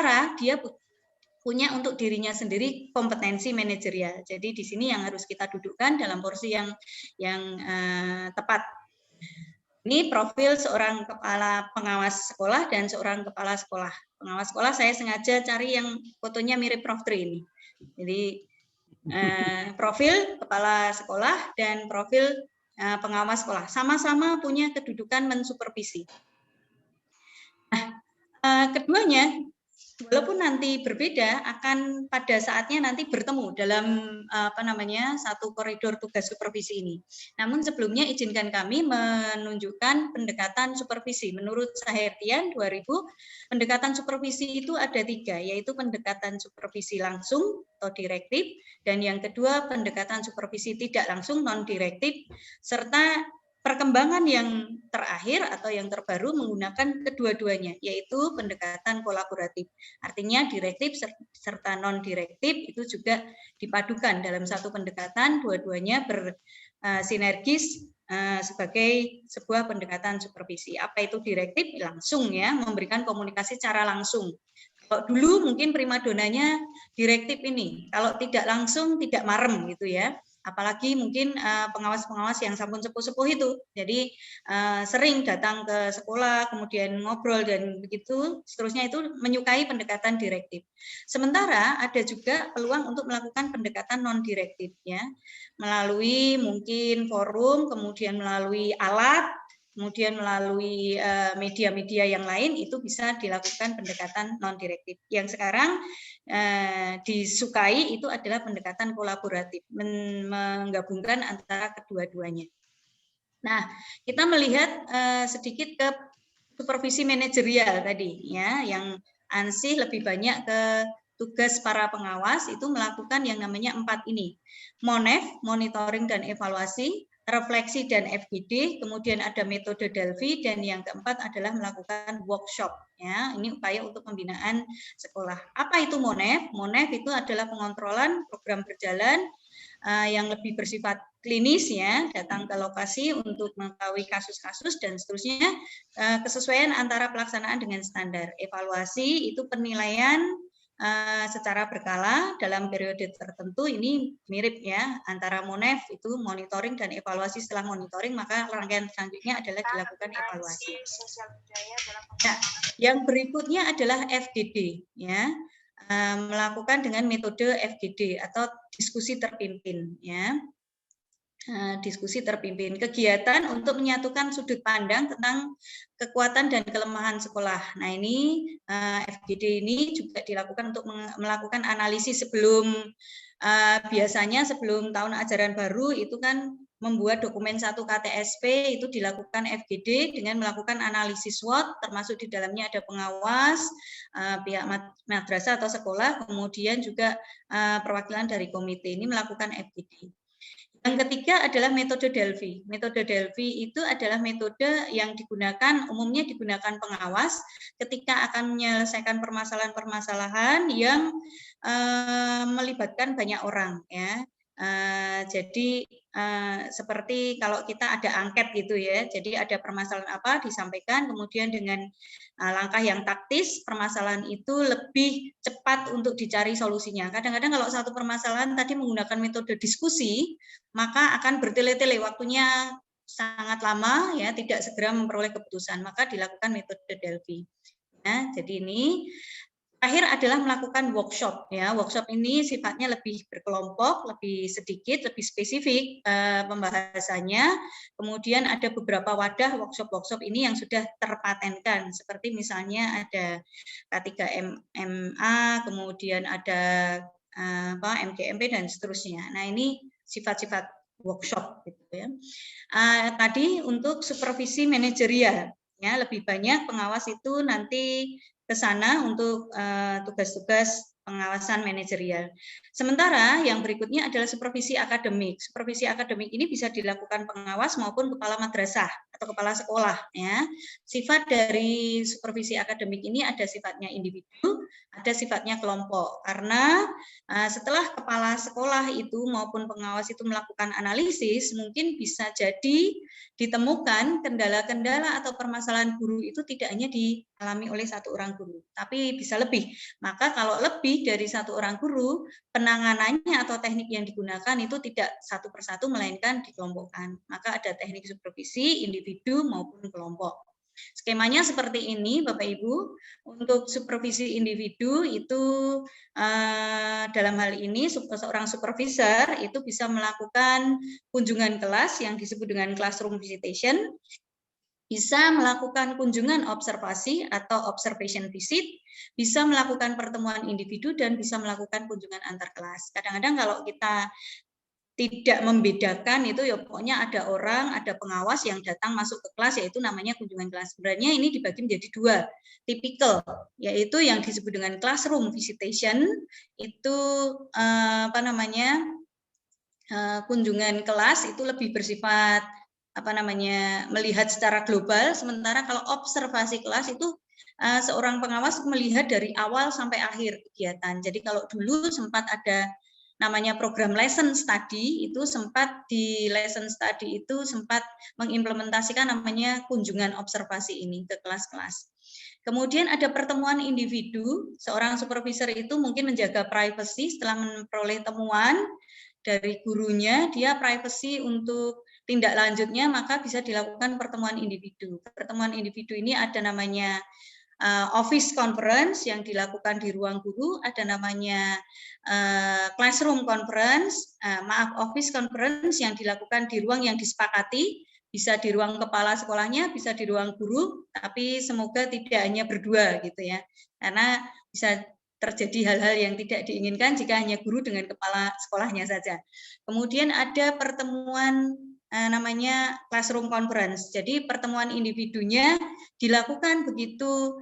sementara dia punya untuk dirinya sendiri kompetensi manajerial. Jadi di sini yang harus kita dudukkan dalam porsi yang tepat. Ini profil seorang kepala pengawas sekolah dan seorang kepala sekolah. Pengawas sekolah saya sengaja cari yang fotonya mirip Prof. Tri ini. Jadi profil kepala sekolah dan profil pengawas sekolah sama-sama punya kedudukan mensupervisi. Nah, keduanya walaupun nanti berbeda, akan pada saatnya nanti bertemu dalam satu koridor tugas supervisi ini. Namun sebelumnya izinkan kami menunjukkan pendekatan supervisi. Menurut Sahertian 2000, pendekatan supervisi itu ada 3, yaitu pendekatan supervisi langsung atau direktif, dan yang kedua pendekatan supervisi tidak langsung non direktif, serta perkembangan yang terakhir atau yang terbaru menggunakan kedua-duanya, yaitu pendekatan kolaboratif. Artinya direktif serta non-direktif itu juga dipadukan dalam satu pendekatan, dua-duanya bersinergis sebagai sebuah pendekatan supervisi. Apa itu direktif? Langsung ya, memberikan komunikasi secara langsung. Kalau dulu mungkin primadonanya direktif ini, kalau tidak langsung tidak marem gitu ya. Apalagi mungkin pengawas-pengawas yang sampun sepuh-sepuh itu, jadi sering datang ke sekolah, kemudian ngobrol dan begitu, seterusnya itu menyukai pendekatan direktif. Sementara ada juga peluang untuk melakukan pendekatan non-direktif, ya, melalui mungkin forum, kemudian melalui alat, kemudian melalui media-media yang lain itu bisa dilakukan pendekatan non-direktif. Yang sekarang disukai itu adalah pendekatan kolaboratif, menggabungkan antara kedua-duanya. Nah, kita melihat sedikit ke supervisi manajerial tadi, ya, yang ansih lebih banyak ke tugas para pengawas itu melakukan yang namanya 4 ini, MONEV, monitoring dan evaluasi, refleksi dan FGD, kemudian ada metode Delphi, dan yang keempat adalah melakukan workshop. Ya, ini upaya untuk pembinaan sekolah. Apa itu MONEV? MONEV itu adalah pengontrolan program berjalan yang lebih bersifat klinis, ya, datang ke lokasi untuk mengetahui kasus-kasus dan seterusnya, kesesuaian antara pelaksanaan dengan standar. Evaluasi itu penilaian secara berkala dalam periode tertentu, ini mirip ya antara MONEV itu monitoring dan evaluasi. Setelah monitoring maka rangkaian selanjutnya adalah dilakukan evaluasi. Nah, yang berikutnya adalah FGD, ya, melakukan dengan metode FGD atau diskusi terpimpin, ya. Diskusi terpimpin, kegiatan untuk menyatukan sudut pandang tentang kekuatan dan kelemahan sekolah. Nah, ini FGD ini juga dilakukan untuk melakukan analisis sebelum biasanya sebelum tahun ajaran baru itu kan membuat dokumen 1 KTSP itu dilakukan FGD dengan melakukan analisis SWOT, termasuk di dalamnya ada pengawas, pihak madrasah atau sekolah, kemudian juga perwakilan dari komite ini melakukan FGD. Yang ketiga adalah metode Delphi. Metode Delphi itu adalah metode yang umumnya digunakan pengawas ketika akan menyelesaikan permasalahan-permasalahan yang melibatkan banyak orang, ya. Jadi seperti kalau kita ada angket gitu ya, jadi ada permasalahan apa disampaikan, kemudian dengan langkah yang taktis permasalahan itu lebih cepat untuk dicari solusinya. Kadang-kadang kalau satu permasalahan tadi menggunakan metode diskusi, maka akan bertele-tele waktunya sangat lama, ya, tidak segera memperoleh keputusan, maka dilakukan metode Delphi. Ya, jadi ini terakhir adalah melakukan workshop, ya. Workshop ini sifatnya lebih berkelompok, lebih sedikit, lebih spesifik pembahasannya. Kemudian ada beberapa wadah workshop-workshop ini yang sudah terpatenkan, seperti misalnya ada K3MA, kemudian ada MGMP dan seterusnya. Nah, ini sifat-sifat workshop gitu ya. Tadi untuk supervisi manajerial, ya, lebih banyak pengawas itu nanti ke sana untuk tugas-tugas pengawasan manajerial. Sementara yang berikutnya adalah supervisi akademik. Supervisi akademik ini bisa dilakukan pengawas maupun kepala madrasah atau kepala sekolah. Ya. Sifat dari supervisi akademik ini ada sifatnya individu, ada sifatnya kelompok. Karena setelah kepala sekolah itu maupun pengawas itu melakukan analisis, mungkin bisa jadi ditemukan kendala-kendala atau permasalahan guru itu tidak hanya dialami oleh satu orang guru, tapi bisa lebih. Maka kalau lebih dari satu orang guru, penanganannya atau teknik yang digunakan itu tidak satu persatu, melainkan dikelompokkan. Maka ada teknik supervisi individu maupun kelompok. Skemanya seperti ini, Bapak Ibu. Untuk supervisi individu itu dalam hal ini seorang supervisor itu bisa melakukan kunjungan kelas yang disebut dengan classroom visitation, bisa melakukan kunjungan observasi atau observation visit, bisa melakukan pertemuan individu, dan bisa melakukan kunjungan antar kelas. Kadang-kadang kalau kita tidak membedakan itu ya pokoknya ada orang, ada pengawas yang datang masuk ke kelas, yaitu namanya kunjungan kelas. Sebenarnya ini dibagi menjadi dua tipikal, yaitu yang disebut dengan classroom visitation, itu kunjungan kelas itu lebih bersifat melihat secara global, sementara kalau observasi kelas itu seorang pengawas melihat dari awal sampai akhir kegiatan. Jadi kalau dulu sempat ada namanya program lesson study, itu sempat di lesson study itu sempat mengimplementasikan namanya kunjungan observasi ini ke kelas-kelas. Kemudian ada pertemuan individu, seorang supervisor itu mungkin menjaga privasi setelah memperoleh temuan dari gurunya, dia privasi untuk tindak lanjutnya, maka bisa dilakukan pertemuan individu. Pertemuan individu ini ada namanya office conference yang dilakukan di ruang guru, ada namanya classroom conference, office conference yang dilakukan di ruang yang disepakati, bisa di ruang kepala sekolahnya, bisa di ruang guru, tapi semoga tidak hanya berdua gitu ya, karena bisa terjadi hal-hal yang tidak diinginkan jika hanya guru dengan kepala sekolahnya saja. Kemudian ada pertemuan namanya classroom conference. Jadi pertemuan individunya dilakukan begitu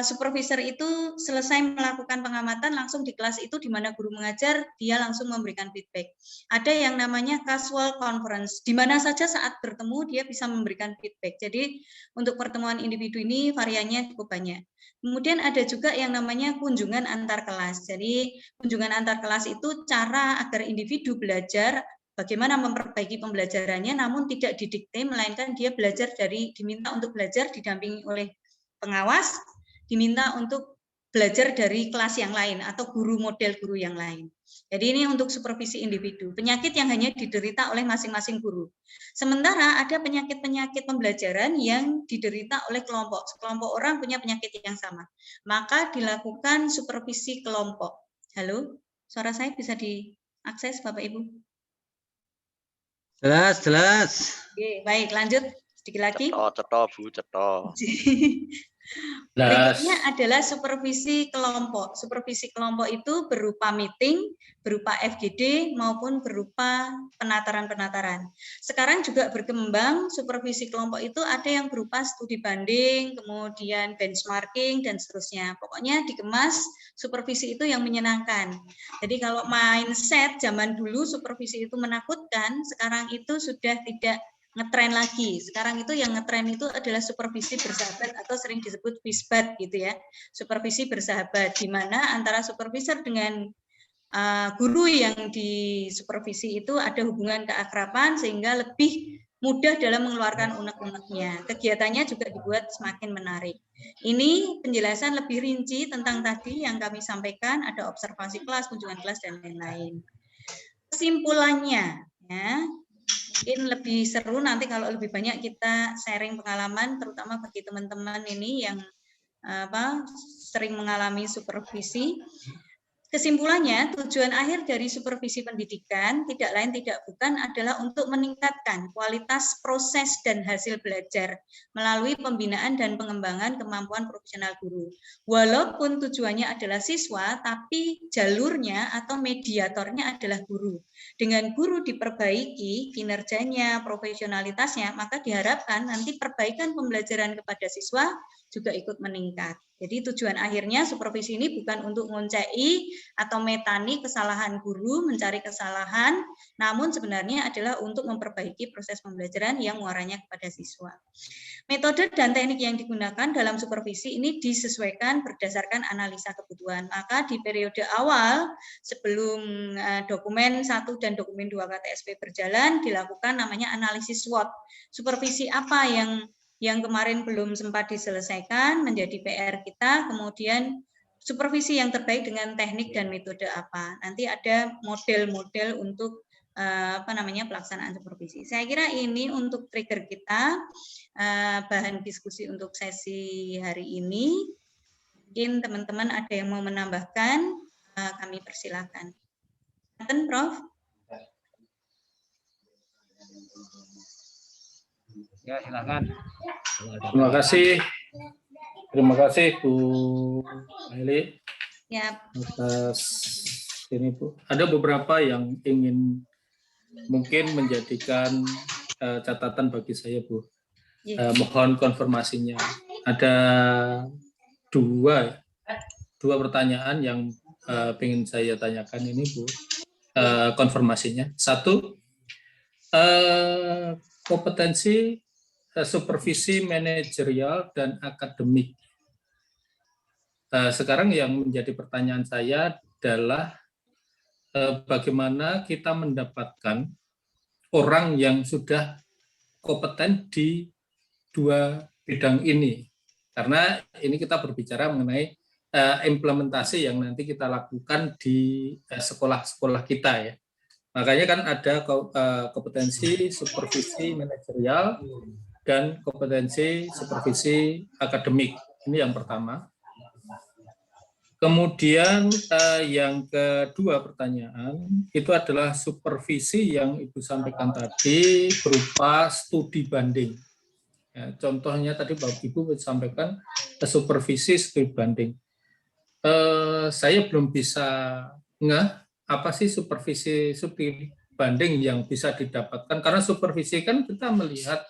supervisor itu selesai melakukan pengamatan, langsung di kelas itu di mana guru mengajar, dia langsung memberikan feedback. Ada yang namanya casual conference, di mana saja saat bertemu dia bisa memberikan feedback. Jadi untuk pertemuan individu ini variannya cukup banyak. Kemudian ada juga yang namanya kunjungan antar kelas. Jadi kunjungan antar kelas itu cara agar individu belajar bagaimana memperbaiki pembelajarannya, namun tidak didikte, melainkan dia diminta untuk belajar didampingi oleh pengawas, diminta untuk belajar dari kelas yang lain atau model guru yang lain. Jadi ini untuk supervisi individu, penyakit yang hanya diderita oleh masing-masing guru. Sementara ada penyakit-penyakit pembelajaran yang diderita oleh kelompok. Sekelompok orang punya penyakit yang sama. Maka dilakukan supervisi kelompok. Halo, suara saya bisa diakses Bapak Ibu? Jelas, jelas. Oke, baik, lanjut sedikit lagi. Ceto, Bu, ceto. Berikutnya adalah supervisi kelompok. Supervisi kelompok itu berupa meeting, berupa FGD, maupun berupa penataran-penataran. Sekarang juga berkembang supervisi kelompok itu ada yang berupa studi banding, kemudian benchmarking, dan seterusnya. Pokoknya dikemas supervisi itu yang menyenangkan. Jadi kalau mindset zaman dulu supervisi itu menakutkan, sekarang itu sudah tidak ngetren lagi. Sekarang itu yang ngetren itu adalah supervisi bersahabat atau sering disebut FISBAT gitu ya. Supervisi bersahabat di mana antara supervisor dengan guru yang disupervisi itu ada hubungan keakraban sehingga lebih mudah dalam mengeluarkan unek-uneknya. Kegiatannya juga dibuat semakin menarik. Ini penjelasan lebih rinci tentang tadi yang kami sampaikan, ada observasi kelas, kunjungan kelas, dan lain-lain. Kesimpulannya, ya, mungkin lebih seru nanti kalau lebih banyak kita sharing pengalaman, terutama bagi teman-teman ini yang sering mengalami supervisi. Kesimpulannya, tujuan akhir dari supervisi pendidikan tidak lain tidak bukan adalah untuk meningkatkan kualitas proses dan hasil belajar melalui pembinaan dan pengembangan kemampuan profesional guru. Walaupun tujuannya adalah siswa, tapi jalurnya atau mediatornya adalah guru. Dengan guru diperbaiki kinerjanya, profesionalitasnya, maka diharapkan nanti perbaikan pembelajaran kepada siswa juga ikut meningkat. Jadi tujuan akhirnya supervisi ini bukan untuk ngoncei atau metani kesalahan guru, mencari kesalahan, namun sebenarnya adalah untuk memperbaiki proses pembelajaran yang muaranya kepada siswa. Metode dan teknik yang digunakan dalam supervisi ini disesuaikan berdasarkan analisa kebutuhan. Maka di periode awal sebelum dokumen 1 dan dokumen 2 KTSP berjalan dilakukan namanya analisis SWOT. Supervisi apa yang kemarin belum sempat diselesaikan menjadi PR kita, kemudian supervisi yang terbaik dengan teknik dan metode apa. Nanti ada model-model untuk pelaksanaan supervisi. Saya kira ini untuk trigger kita, bahan diskusi untuk sesi hari ini. Mungkin teman-teman ada yang mau menambahkan, kami persilakan. Prof. Ya, silakan. Terima kasih Bu Eli. Ya. Atas ini Bu. Ada beberapa yang ingin mungkin menjadikan catatan bagi saya Bu. Mohon konfirmasinya. Ada dua pertanyaan yang ingin saya tanyakan ini Bu. Konfirmasinya. Satu, kompetensi supervisi manajerial dan akademik. Sekarang yang menjadi pertanyaan saya adalah bagaimana kita mendapatkan orang yang sudah kompeten di dua bidang ini. Karena ini kita berbicara mengenai implementasi yang nanti kita lakukan di sekolah-sekolah kita ya. Makanya kan ada kompetensi supervisi manajerial dan kompetensi supervisi akademik. Ini yang pertama. Kemudian yang kedua pertanyaan, itu adalah supervisi yang Ibu sampaikan tadi berupa studi banding. Ya, contohnya tadi Bapak Ibu sampaikan supervisi studi banding. Saya belum bisa apa sih supervisi studi banding yang bisa didapatkan, karena supervisi kan kita melihat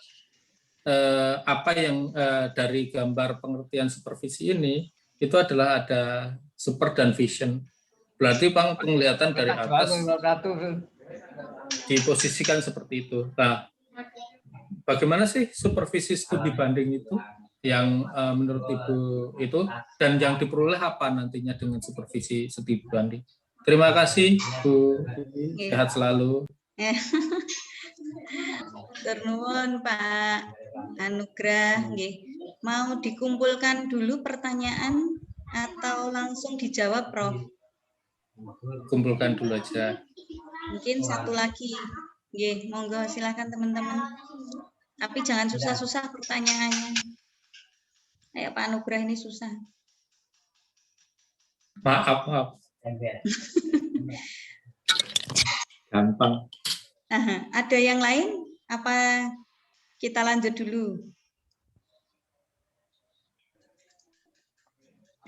apa yang dari gambar pengertian supervisi ini itu adalah ada super dan vision. Berarti penglihatan dari atas diposisikan seperti itu. Nah, bagaimana sih supervisi studi banding itu yang menurut Ibu itu, dan yang diperoleh apa nantinya dengan supervisi studi banding? Terima kasih Bu, sehat selalu. Ternuwun Pak Anugrah, mau dikumpulkan dulu pertanyaan atau langsung dijawab Prof? Kumpulkan dulu aja. Mungkin satu lagi, monggo silakan teman-teman. Tapi jangan susah-susah pertanyaannya. Kayak Pak Anugrah ini susah. Maaf. Gampang. Ada yang lain? Apa kita lanjut dulu?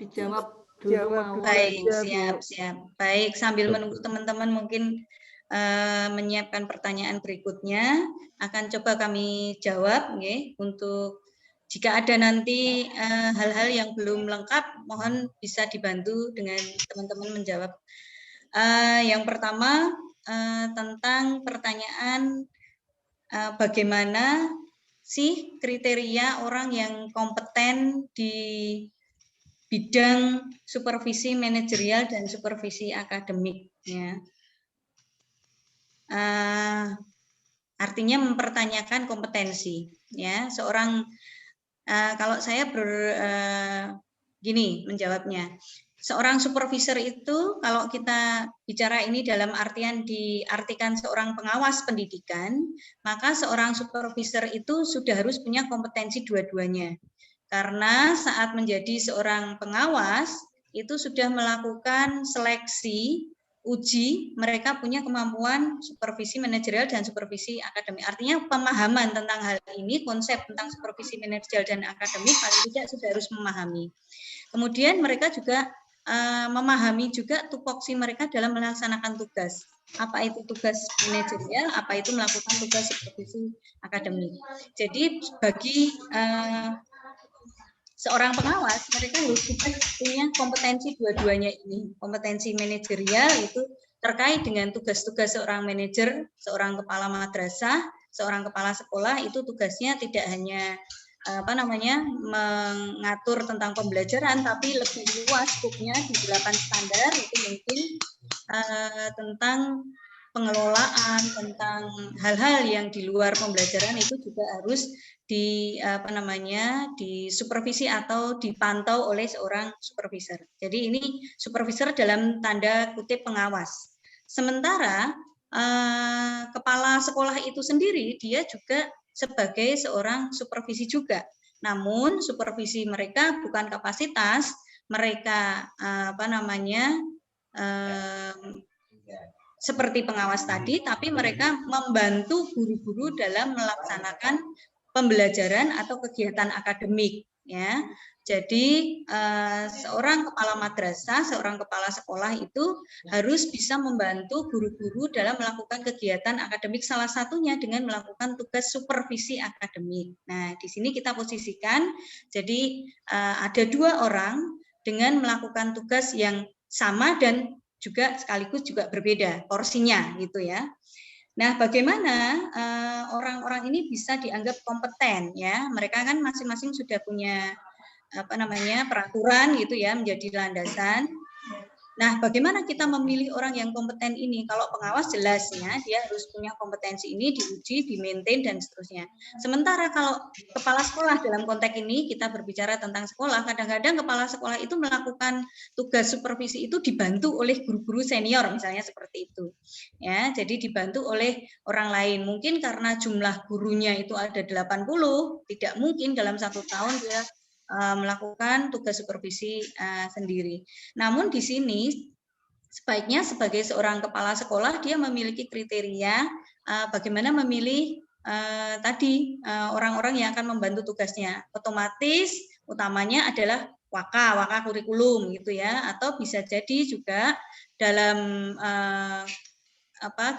Dijawab dulu. Baik, siap. Baik, sambil menunggu teman-teman mungkin menyiapkan pertanyaan berikutnya, akan coba kami jawab. Untuk jika ada nanti hal-hal yang belum lengkap, mohon bisa dibantu dengan teman-teman menjawab. Yang pertama, tentang pertanyaan bagaimana sih kriteria orang yang kompeten di bidang supervisi manajerial dan supervisi akademik. Ya. Artinya mempertanyakan kompetensi. Ya, seorang kalau saya gini menjawabnya. Seorang supervisor itu, kalau kita bicara ini dalam artian diartikan seorang pengawas pendidikan, maka seorang supervisor itu sudah harus punya kompetensi dua-duanya. Karena saat menjadi seorang pengawas, itu sudah melakukan seleksi, uji, mereka punya kemampuan supervisi manajerial dan supervisi akademik. Artinya pemahaman tentang hal ini, konsep tentang supervisi manajerial dan akademik, paling tidak sudah harus memahami. Kemudian mereka juga memahami juga tupoksi mereka dalam melaksanakan tugas. Apa itu tugas manajerial, apa itu melakukan tugas supervisi akademik. Jadi bagi seorang pengawas mereka harus juga punya kompetensi dua-duanya ini. Kompetensi manajerial itu terkait dengan tugas-tugas seorang manajer, seorang kepala madrasah, seorang kepala sekolah itu tugasnya tidak hanya mengatur tentang pembelajaran, tapi lebih luas skupnya di 8 standar itu mungkin tentang pengelolaan, tentang hal-hal yang di luar pembelajaran itu juga harus disupervisi atau dipantau oleh seorang supervisor. Jadi ini supervisor dalam tanda kutip pengawas. Sementara kepala sekolah itu sendiri dia juga sebagai seorang supervisi juga. Namun supervisi mereka bukan kapasitas, mereka seperti pengawas tadi, tapi mereka membantu guru-guru dalam melaksanakan pembelajaran atau kegiatan akademik. Ya, jadi seorang kepala madrasah, seorang kepala sekolah itu harus bisa membantu guru-guru dalam melakukan kegiatan akademik, salah satunya dengan melakukan tugas supervisi akademik. Nah, di sini kita posisikan, jadi ada 2 orang dengan melakukan tugas yang sama dan juga sekaligus juga berbeda porsinya gitu ya. Nah, bagaimana orang-orang ini bisa dianggap kompeten ya? Mereka kan masing-masing sudah punya peraturan gitu ya, menjadi landasan. Nah, bagaimana kita memilih orang yang kompeten ini? Kalau pengawas jelas ya, dia harus punya kompetensi ini diuji, di-maintain dan seterusnya. Sementara kalau kepala sekolah dalam konteks ini kita berbicara tentang sekolah, kadang-kadang kepala sekolah itu melakukan tugas supervisi itu dibantu oleh guru-guru senior misalnya seperti itu. Ya, jadi dibantu oleh orang lain. Mungkin karena jumlah gurunya itu ada 80, tidak mungkin dalam 1 tahun dia melakukan tugas supervisi sendiri. Namun di sini sebaiknya sebagai seorang kepala sekolah dia memiliki kriteria bagaimana memilih orang-orang yang akan membantu tugasnya. Otomatis utamanya adalah waka kurikulum gitu ya, atau bisa jadi juga dalam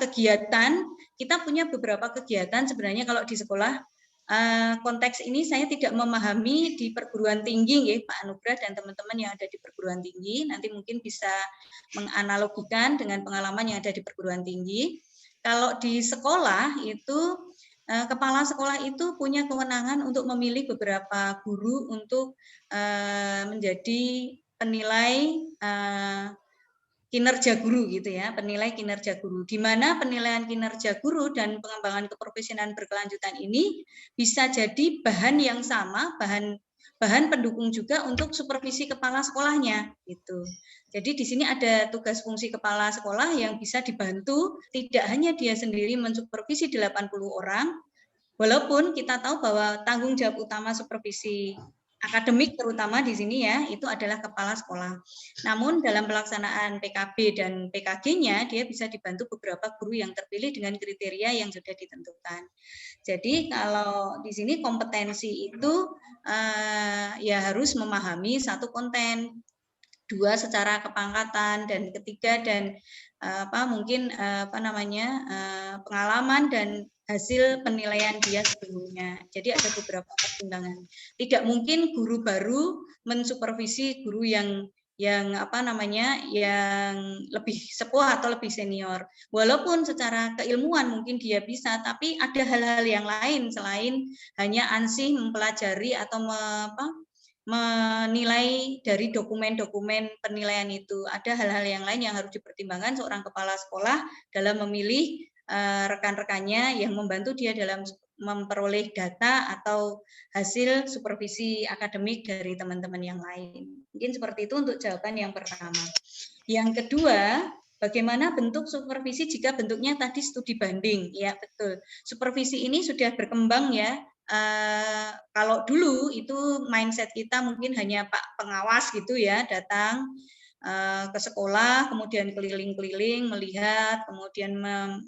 kegiatan, kita punya beberapa kegiatan sebenarnya kalau di sekolah. Konteks ini saya tidak memahami di perguruan tinggi ya Pak Anugrah dan teman-teman yang ada di perguruan tinggi, nanti mungkin bisa menganalogikan dengan pengalaman yang ada di perguruan tinggi. Kalau di sekolah itu kepala sekolah itu punya kewenangan untuk memilih beberapa guru untuk menjadi penilai kinerja guru gitu ya, penilai kinerja guru. Di mana penilaian kinerja guru dan pengembangan keprofesionalan berkelanjutan ini bisa jadi bahan yang sama, bahan pendukung juga untuk supervisi kepala sekolahnya gitu. Jadi di sini ada tugas fungsi kepala sekolah yang bisa dibantu, tidak hanya dia sendiri mensupervisi 80 orang, walaupun kita tahu bahwa tanggung jawab utama supervisi akademik terutama di sini ya, itu adalah kepala sekolah. Namun dalam pelaksanaan PKB dan PKG-nya, dia bisa dibantu beberapa guru yang terpilih dengan kriteria yang sudah ditentukan. Jadi kalau di sini kompetensi itu ya harus memahami satu konten, 2 secara kepangkatan, dan ketiga dan pengalaman dan hasil penilaian dia sebelumnya. Jadi ada beberapa pertimbangan. Tidak mungkin guru baru mensupervisi guru yang lebih sepuh atau lebih senior. Walaupun secara keilmuan mungkin dia bisa, tapi ada hal-hal yang lain selain hanya ansih mempelajari atau menilai dari dokumen-dokumen penilaian itu. Ada hal-hal yang lain yang harus dipertimbangkan seorang kepala sekolah dalam memilih rekan-rekannya yang membantu dia dalam memperoleh data atau hasil supervisi akademik dari teman-teman yang lain. Mungkin seperti itu untuk jawaban yang pertama. Yang kedua, bagaimana bentuk supervisi jika bentuknya tadi studi banding? Ya, betul. Supervisi ini sudah berkembang ya. Kalau dulu itu mindset kita mungkin hanya Pak pengawas gitu ya, datang ke sekolah, kemudian keliling-keliling melihat, kemudian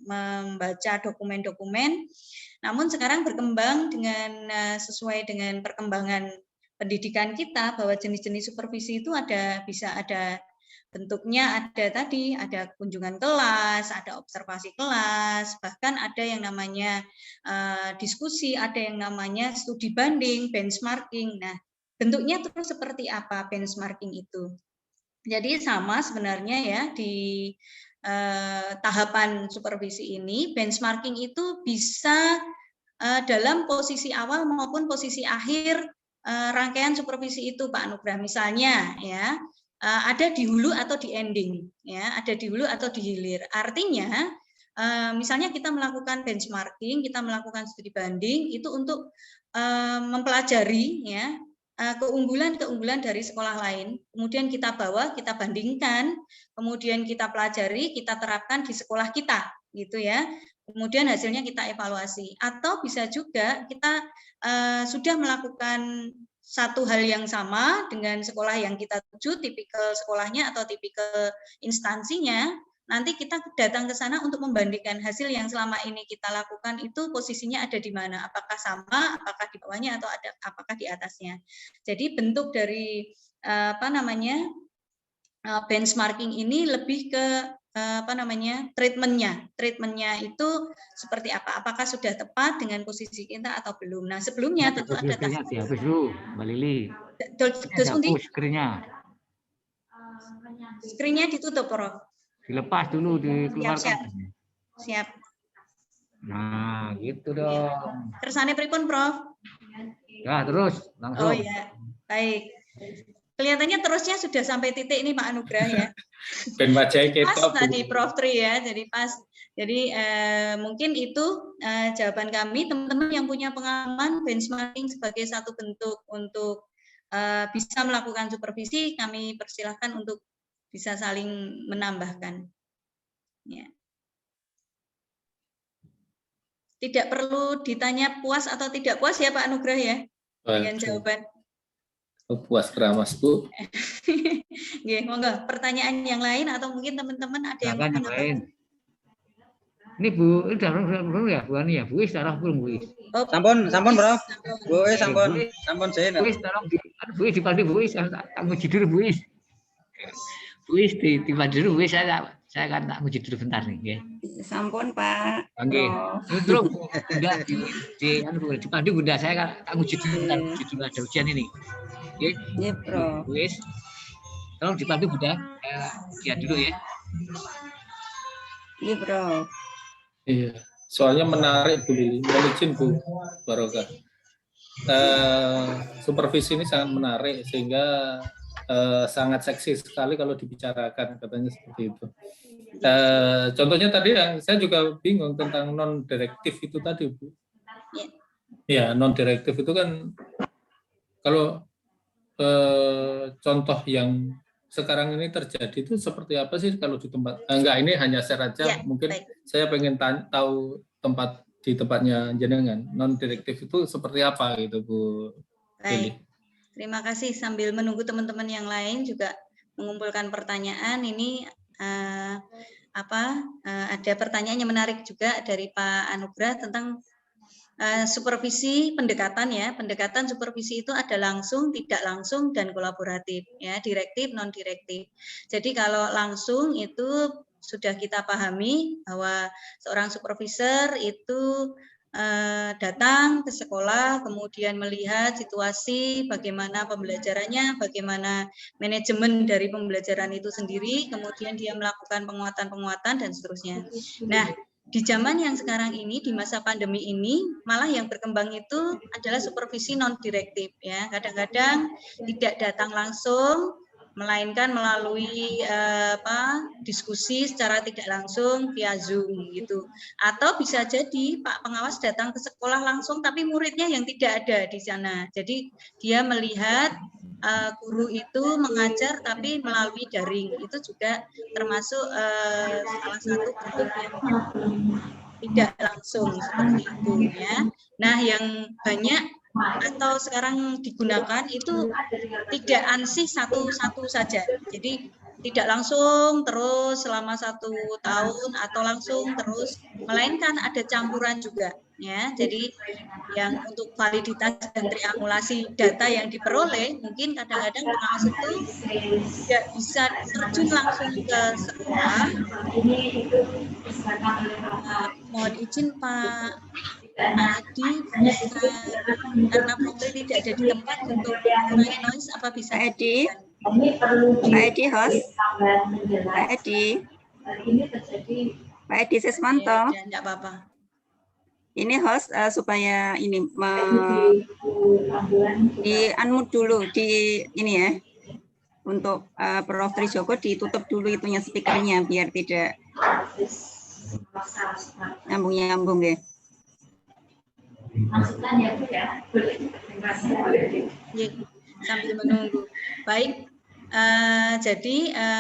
membaca dokumen-dokumen. Namun sekarang berkembang dengan sesuai dengan perkembangan pendidikan kita, bahwa jenis-jenis supervisi itu bisa ada bentuknya, ada tadi, ada kunjungan kelas, ada observasi kelas, bahkan ada yang namanya diskusi, ada yang namanya studi banding, benchmarking. Nah, bentuknya terus seperti apa benchmarking itu. Jadi sama sebenarnya ya di tahapan supervisi ini, benchmarking itu bisa dalam posisi awal maupun posisi akhir rangkaian supervisi itu, Pak Anugrah. Misalnya ya, ada di hulu atau di ending, ya, ada di hulu atau di hilir. Artinya, misalnya kita melakukan benchmarking, kita melakukan studi banding itu untuk mempelajari ya keunggulan-keunggulan dari sekolah lain. Kemudian kita bawa, kita bandingkan, kemudian kita pelajari, kita terapkan di sekolah kita, gitu ya. Kemudian hasilnya kita evaluasi. Atau bisa juga kita sudah melakukan satu hal yang sama dengan sekolah yang kita tuju, tipikal sekolahnya atau tipikal instansinya, nanti kita datang ke sana untuk membandingkan hasil yang selama ini kita lakukan itu posisinya ada di mana, apakah sama, apakah di bawahnya atau apakah di atasnya. Jadi bentuk dari benchmarking ini lebih ke treatmentnya itu seperti apa, apakah sudah tepat dengan posisi kita atau belum. Nah sebelumnya tentu ada dihapus dulu Mbak Lili, screennya ditutup, Prof. Dilepas dulu, dikeluarkan. Siap. Nah gitu dong. Kersane pripun, Prof? Ya terus langsung. Oh ya, baik. Kelihatannya terusnya sudah sampai titik ini Pak Anugrah ya. Pas tadi Prof Tri ya, jadi pas. Jadi mungkin itu jawaban kami, teman-teman yang punya pengalaman benchmarking sebagai satu bentuk untuk bisa melakukan supervisi, kami persilahkan untuk bisa saling menambahkan. Ya. Tidak perlu ditanya puas atau tidak puas ya Pak Anugrah ya, dengan jawaban. Puas keramas Bu. Nggih, monggo pertanyaan yang lain atau mungkin teman-teman ada yang lain. Ini Bu, ini belum ya, Bu Ani ya, Bu darah belum Bu. Oh, sampun Bro. Bu sampun saya. Bu tolong Bu dipandu Bu, tak nguji dulu Bu. Bu dipandu dulu Bu, saya akan tak nguji dulu bentar nih, nggih. Sampun Pak. Nggih. Terus Bunda dipandu Bunda, saya akan tak nguji dulu bentar, nguji dulu ada ujian ini. Iya, Bro. Wis. Tolong dibantu Bunda. Lihat dulu ya. Iya, Bro. Iya. Soalnya menarik Bu Lili. Mohon izin Bu Barokah. Supervisi ini sangat menarik sehingga sangat seksi sekali kalau dibicarakan, katanya seperti itu. Contohnya tadi saya juga bingung tentang non direktif itu tadi Bu. Ya, non direktif itu kan kalau contoh yang sekarang ini terjadi itu seperti apa sih kalau di tempat enggak, ini hanya share aja ya, mungkin baik. Saya pengen tahu tempat di tempatnya jenengan non direktif itu seperti apa gitu Bu. Baik. Terima kasih, sambil menunggu teman-teman yang lain juga mengumpulkan pertanyaan ini ada pertanyaan yang menarik juga dari Pak Anugrah tentang supervisi pendekatan ya. Pendekatan supervisi itu ada langsung, tidak langsung, dan kolaboratif ya, direktif, non direktif. Jadi kalau langsung itu sudah kita pahami bahwa seorang supervisor itu datang ke sekolah, kemudian melihat situasi, bagaimana pembelajarannya, bagaimana manajemen dari pembelajaran itu sendiri, kemudian dia melakukan penguatan-penguatan dan seterusnya. Nah, di zaman yang sekarang ini, di masa pandemi ini, malah yang berkembang itu adalah supervisi non direktif ya. Kadang-kadang tidak datang langsung, melainkan melalui diskusi secara tidak langsung via Zoom gitu. Atau bisa jadi Pak Pengawas datang ke sekolah langsung, tapi muridnya yang tidak ada di sana. Jadi dia melihat guru itu mengajar tapi melalui daring, itu juga termasuk salah satu bentuk yang tidak langsung seperti itu ya. Nah, yang banyak atau sekarang digunakan itu tidak ansih satu-satu saja. Jadi tidak langsung terus selama 1 tahun atau langsung terus, melainkan ada campuran juga ya. Jadi yang untuk validitas dan triangulasi data yang diperoleh, mungkin kadang-kadang pengawas itu tidak bisa terjun langsung ke sekolah. Mohon izin Pak Tadi karena Putri tidak ada di tempat untuk mengurangi noise, apa bisa? Pak Edi, host. Pak Edi Sesmanto. Ya, enggak apa-apa. Ini host supaya ini di unmute dulu di ini ya. Untuk Prof. Trijoko ditutup dulu itunya speakernya biar tidak nyambung-nyambung ya. Ya, sambil menunggu. Baik, jadi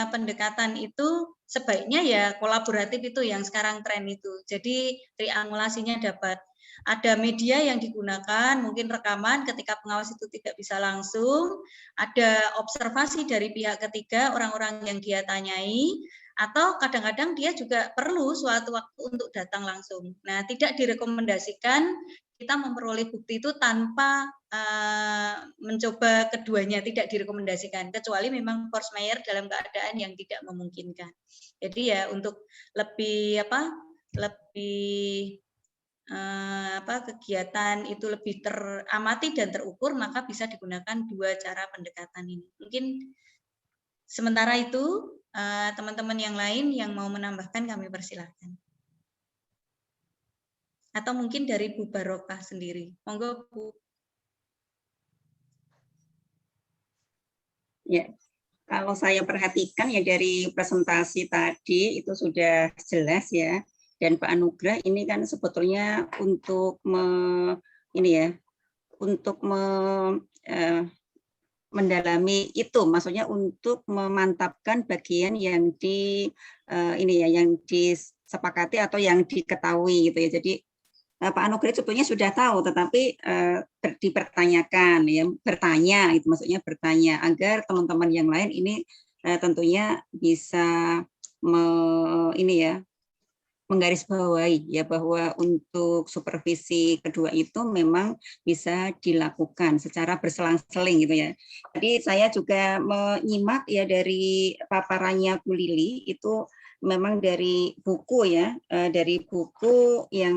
pendekatan itu sebaiknya ya kolaboratif itu yang sekarang tren itu. Jadi triangulasinya dapat. Ada media yang digunakan, mungkin rekaman ketika pengawas itu tidak bisa langsung, ada observasi dari pihak ketiga, orang-orang yang dia tanyai, atau kadang-kadang dia juga perlu suatu waktu untuk datang langsung. Nah, tidak direkomendasikan kita memperoleh bukti itu tanpa mencoba keduanya, tidak direkomendasikan, kecuali memang force majeure dalam keadaan yang tidak memungkinkan. Jadi ya untuk lebih kegiatan itu lebih teramati dan terukur, maka bisa digunakan dua cara pendekatan ini. Mungkin sementara itu teman-teman yang lain yang mau menambahkan kami persilahkan. Atau mungkin dari Bu Barokah sendiri. Monggo Bu. Ya, kalau saya perhatikan ya dari presentasi tadi itu sudah jelas ya. Dan Pak Anugrah ini kan sebetulnya untuk mendalami itu, maksudnya untuk memantapkan bagian yang yang disepakati atau yang diketahui gitu ya. Jadi Pak Anugrah sebetulnya sudah tahu, tetapi dipertanyakan ya, bertanya itu maksudnya bertanya agar teman-teman yang lain ini tentunya bisa menggarisbawahi ya bahwa untuk supervisi kedua itu memang bisa dilakukan secara berselang-seling gitu ya. Jadi saya juga menyimak ya dari paparannya Bu Lili itu memang dari buku ya, dari buku yang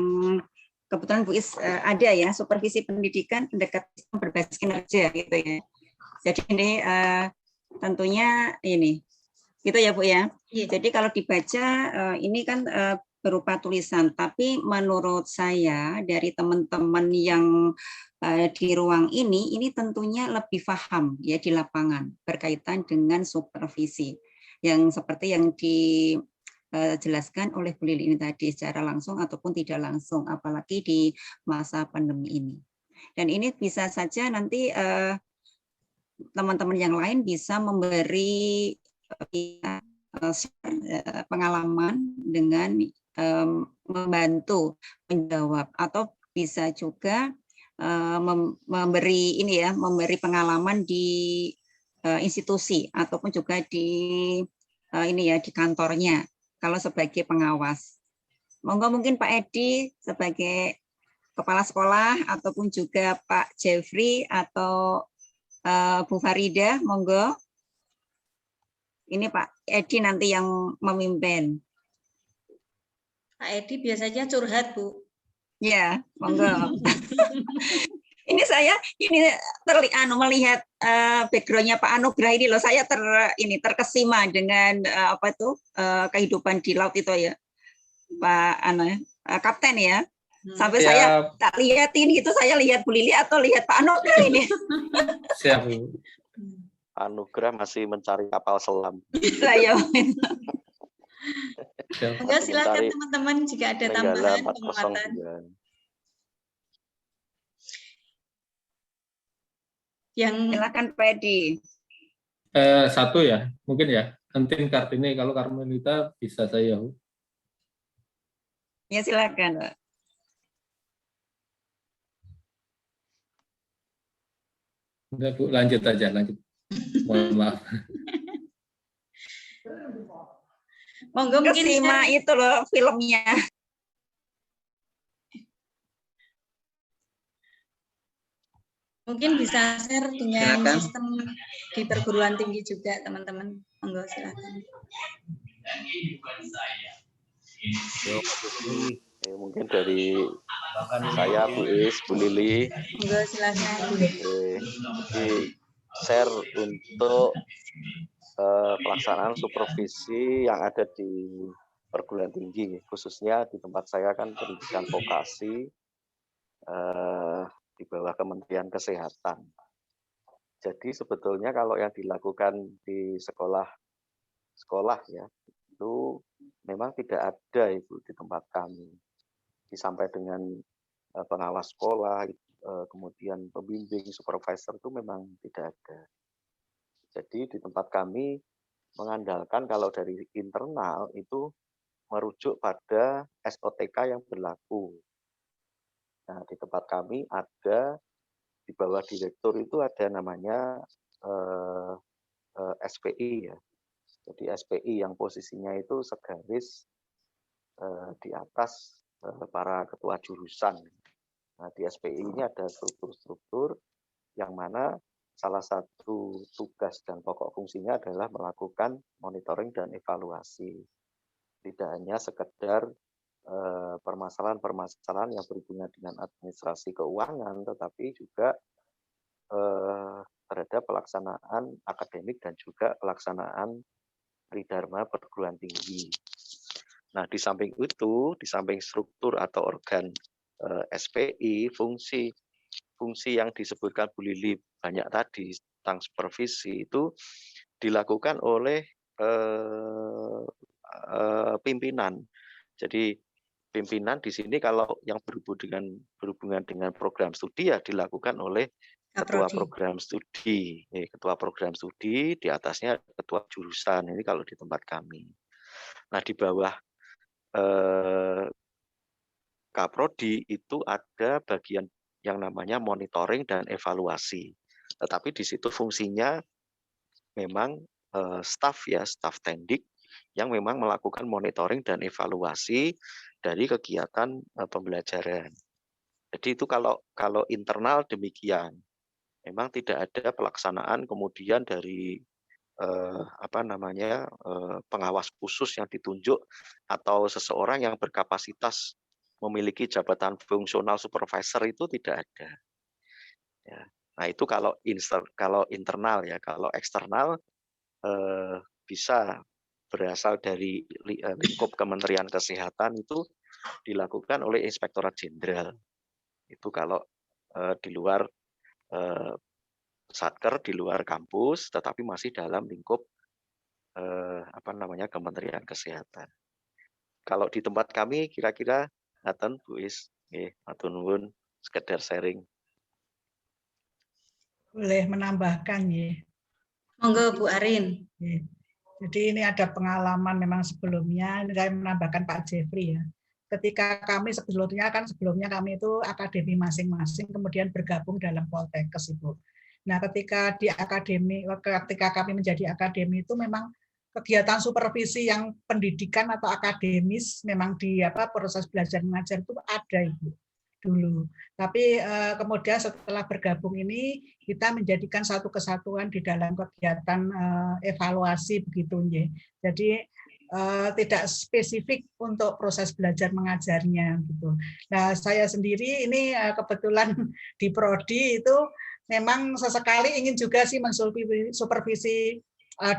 kebetulan Bu Is ada ya, supervisi pendidikan pendekatan berbasis kinerja gitu ya. Jadi ini tentunya ini gitu ya Bu ya. Jadi kalau dibaca ini kan berupa tulisan, tapi menurut saya dari teman-teman yang di ruang ini tentunya lebih paham ya di lapangan berkaitan dengan supervisi yang seperti yang dijelaskan oleh Bu Lili ini tadi secara langsung ataupun tidak langsung, apalagi di masa pandemi ini. Dan ini bisa saja nanti teman-teman yang lain bisa memberi pengalaman dengan membantu menjawab, atau bisa juga memberi pengalaman di institusi ataupun juga di di kantornya kalau sebagai pengawas. Monggo mungkin Pak Edi sebagai kepala sekolah ataupun juga Pak Jeffrey atau Bu Farida, monggo. Ini Pak Edi nanti yang memimpin. Pak Edi biasanya curhat, Bu. Ya, monggo. Ini saya melihat background-nya Pak Anugrah ini loh, saya terkesima dengan kehidupan di laut itu ya, Pak Kapten ya. Sampai saya tak lihatin gitu, saya lihat Bu Lili atau lihat Pak Anugrah ini. Siap, Bu. Anugrah masih mencari kapal selam. Enggak, silakan teman-teman jika ada tambahan penguatan. Yang silakan Pak Edi. Satu ya, mungkin ya. Entin Kartini, kalau Karmelita bisa saya. Ya silakan, Pak. Enggak, Bu, lanjut aja, lanjut. Mohon maaf. Monggo mungkin simak itu loh filmnya. Mungkin bisa share dengan silakan. Sistem di perguruan tinggi juga teman-teman. Monggo silakan. Mungkin dari saya, Bu Is, Bu Lili. Monggo silakan. Jadi share untuk pelaksanaan supervisi yang ada di perguruan tinggi, khususnya di tempat saya kan pendidikan vokasi di bawah Kementerian Kesehatan. Jadi sebetulnya kalau yang dilakukan di sekolah ya, itu memang tidak ada Ibu di tempat kami. Sampai dengan pengawas sekolah, kemudian pembimbing, supervisor itu memang tidak ada. Jadi di tempat kami mengandalkan kalau dari internal itu merujuk pada SOTK yang berlaku. Nah, di tempat kami ada di bawah direktur itu ada namanya SPI ya. Jadi SPI yang posisinya itu segaris di atas para ketua jurusan. Nah, di SPI ini ada struktur-struktur yang mana salah satu tugas dan pokok fungsinya adalah melakukan monitoring dan evaluasi. Tidak hanya sekedar permasalahan-permasalahan yang berhubungan dengan administrasi keuangan, tetapi juga terhadap pelaksanaan akademik dan juga pelaksanaan tridharma perguruan tinggi. Nah, di samping itu, di samping struktur atau organ SPI, fungsi yang disebutkan Bu Lili banyak tadi tentang supervisi itu dilakukan oleh pimpinan. Jadi pimpinan di sini kalau yang berhubungan dengan program studi ya dilakukan oleh ketua program studi. Ketua program studi, di atasnya ketua jurusan. Ini kalau di tempat kami. Nah, di bawah Kaprodi itu ada bagian yang namanya monitoring dan evaluasi. Tetapi di situ fungsinya memang staf tendik yang memang melakukan monitoring dan evaluasi dari kegiatan pembelajaran. Jadi itu kalau internal demikian. Memang tidak ada pelaksanaan kemudian dari pengawas khusus yang ditunjuk atau seseorang yang berkapasitas memiliki jabatan fungsional supervisor itu tidak ada. Ya. Nah itu kalau internal ya, kalau eksternal bisa berasal dari lingkup Kementerian Kesehatan itu dilakukan oleh Inspektorat Jenderal. Itu kalau di luar Satker, di luar kampus, tetapi masih dalam lingkup Kementerian Kesehatan. Kalau di tempat kami kira-kira ngaten Bu Is, matur nuwun sekedar sharing. Boleh menambahkan ya. Monggo Bu Arin. Jadi ini ada pengalaman memang sebelumnya, ini saya menambahkan Pak Jeffrey ya. Ketika kami sebelumnya kami itu akademi masing-masing, kemudian bergabung dalam Poltekkes Ibu. Nah, ketika kami menjadi akademi itu memang kegiatan supervisi yang pendidikan atau akademis memang di proses belajar mengajar itu ada Ibu dulu. Tapi kemudian setelah bergabung ini kita menjadikan satu kesatuan di dalam kegiatan evaluasi begitu ya. Jadi tidak spesifik untuk proses belajar mengajarnya gitu. Nah, saya sendiri ini kebetulan di prodi itu memang sesekali ingin juga sih mensupervisi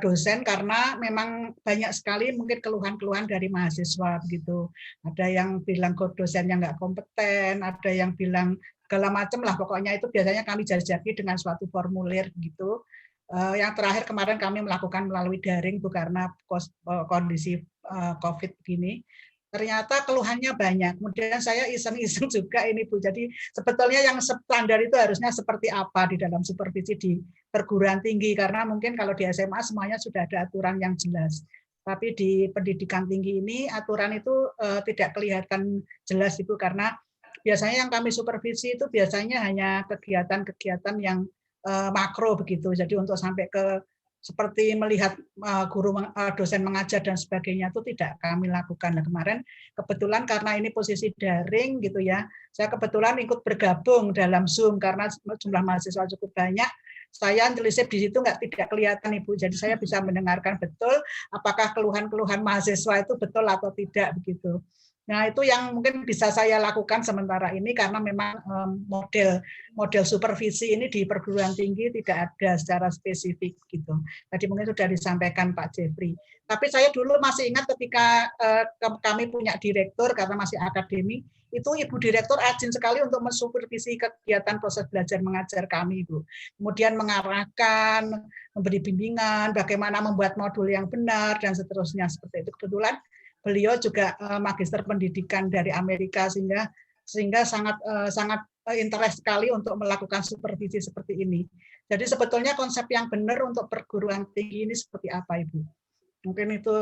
dosen karena memang banyak sekali mungkin keluhan-keluhan dari mahasiswa begitu. Ada yang bilang dosennya nggak kompeten, ada yang bilang segala macam lah. Pokoknya itu biasanya kami jajaki dengan suatu formulir gitu. Yang terakhir kemarin kami melakukan melalui daring Bu karena kondisi COVID begini. Ternyata keluhannya banyak. Kemudian saya iseng-iseng juga ini Bu. Jadi sebetulnya yang standar itu harusnya seperti apa di dalam supervisi di perguruan tinggi. Karena mungkin kalau di SMA semuanya sudah ada aturan yang jelas. Tapi di pendidikan tinggi ini aturan itu tidak kelihatan jelas Ibu. Karena biasanya yang kami supervisi itu biasanya hanya kegiatan-kegiatan yang makro begitu. Jadi untuk sampai ke seperti melihat dosen mengajar dan sebagainya itu tidak kami lakukan. Nah, kemarin kebetulan karena ini posisi daring gitu ya, saya kebetulan ikut bergabung dalam Zoom karena jumlah mahasiswa cukup banyak. Saya telisip di situ tidak kelihatan Ibu, jadi saya bisa mendengarkan betul apakah keluhan-keluhan mahasiswa itu betul atau tidak begitu. Nah, itu yang mungkin bisa saya lakukan sementara ini karena memang model supervisi ini di perguruan tinggi tidak ada secara spesifik gitu. Tadi mungkin sudah disampaikan Pak Jeffrey. Tapi saya dulu masih ingat ketika kami punya direktur karena masih akademi, itu Ibu Direktur rajin sekali untuk mensupervisi kegiatan proses belajar mengajar kami, Ibu. Kemudian mengarahkan, memberi bimbingan, bagaimana membuat modul yang benar dan seterusnya seperti itu. Kebetulan beliau juga magister pendidikan dari Amerika sehingga sangat interest sekali untuk melakukan supervisi seperti ini. Jadi sebetulnya konsep yang benar untuk perguruan tinggi ini seperti apa, Ibu? Mungkin itu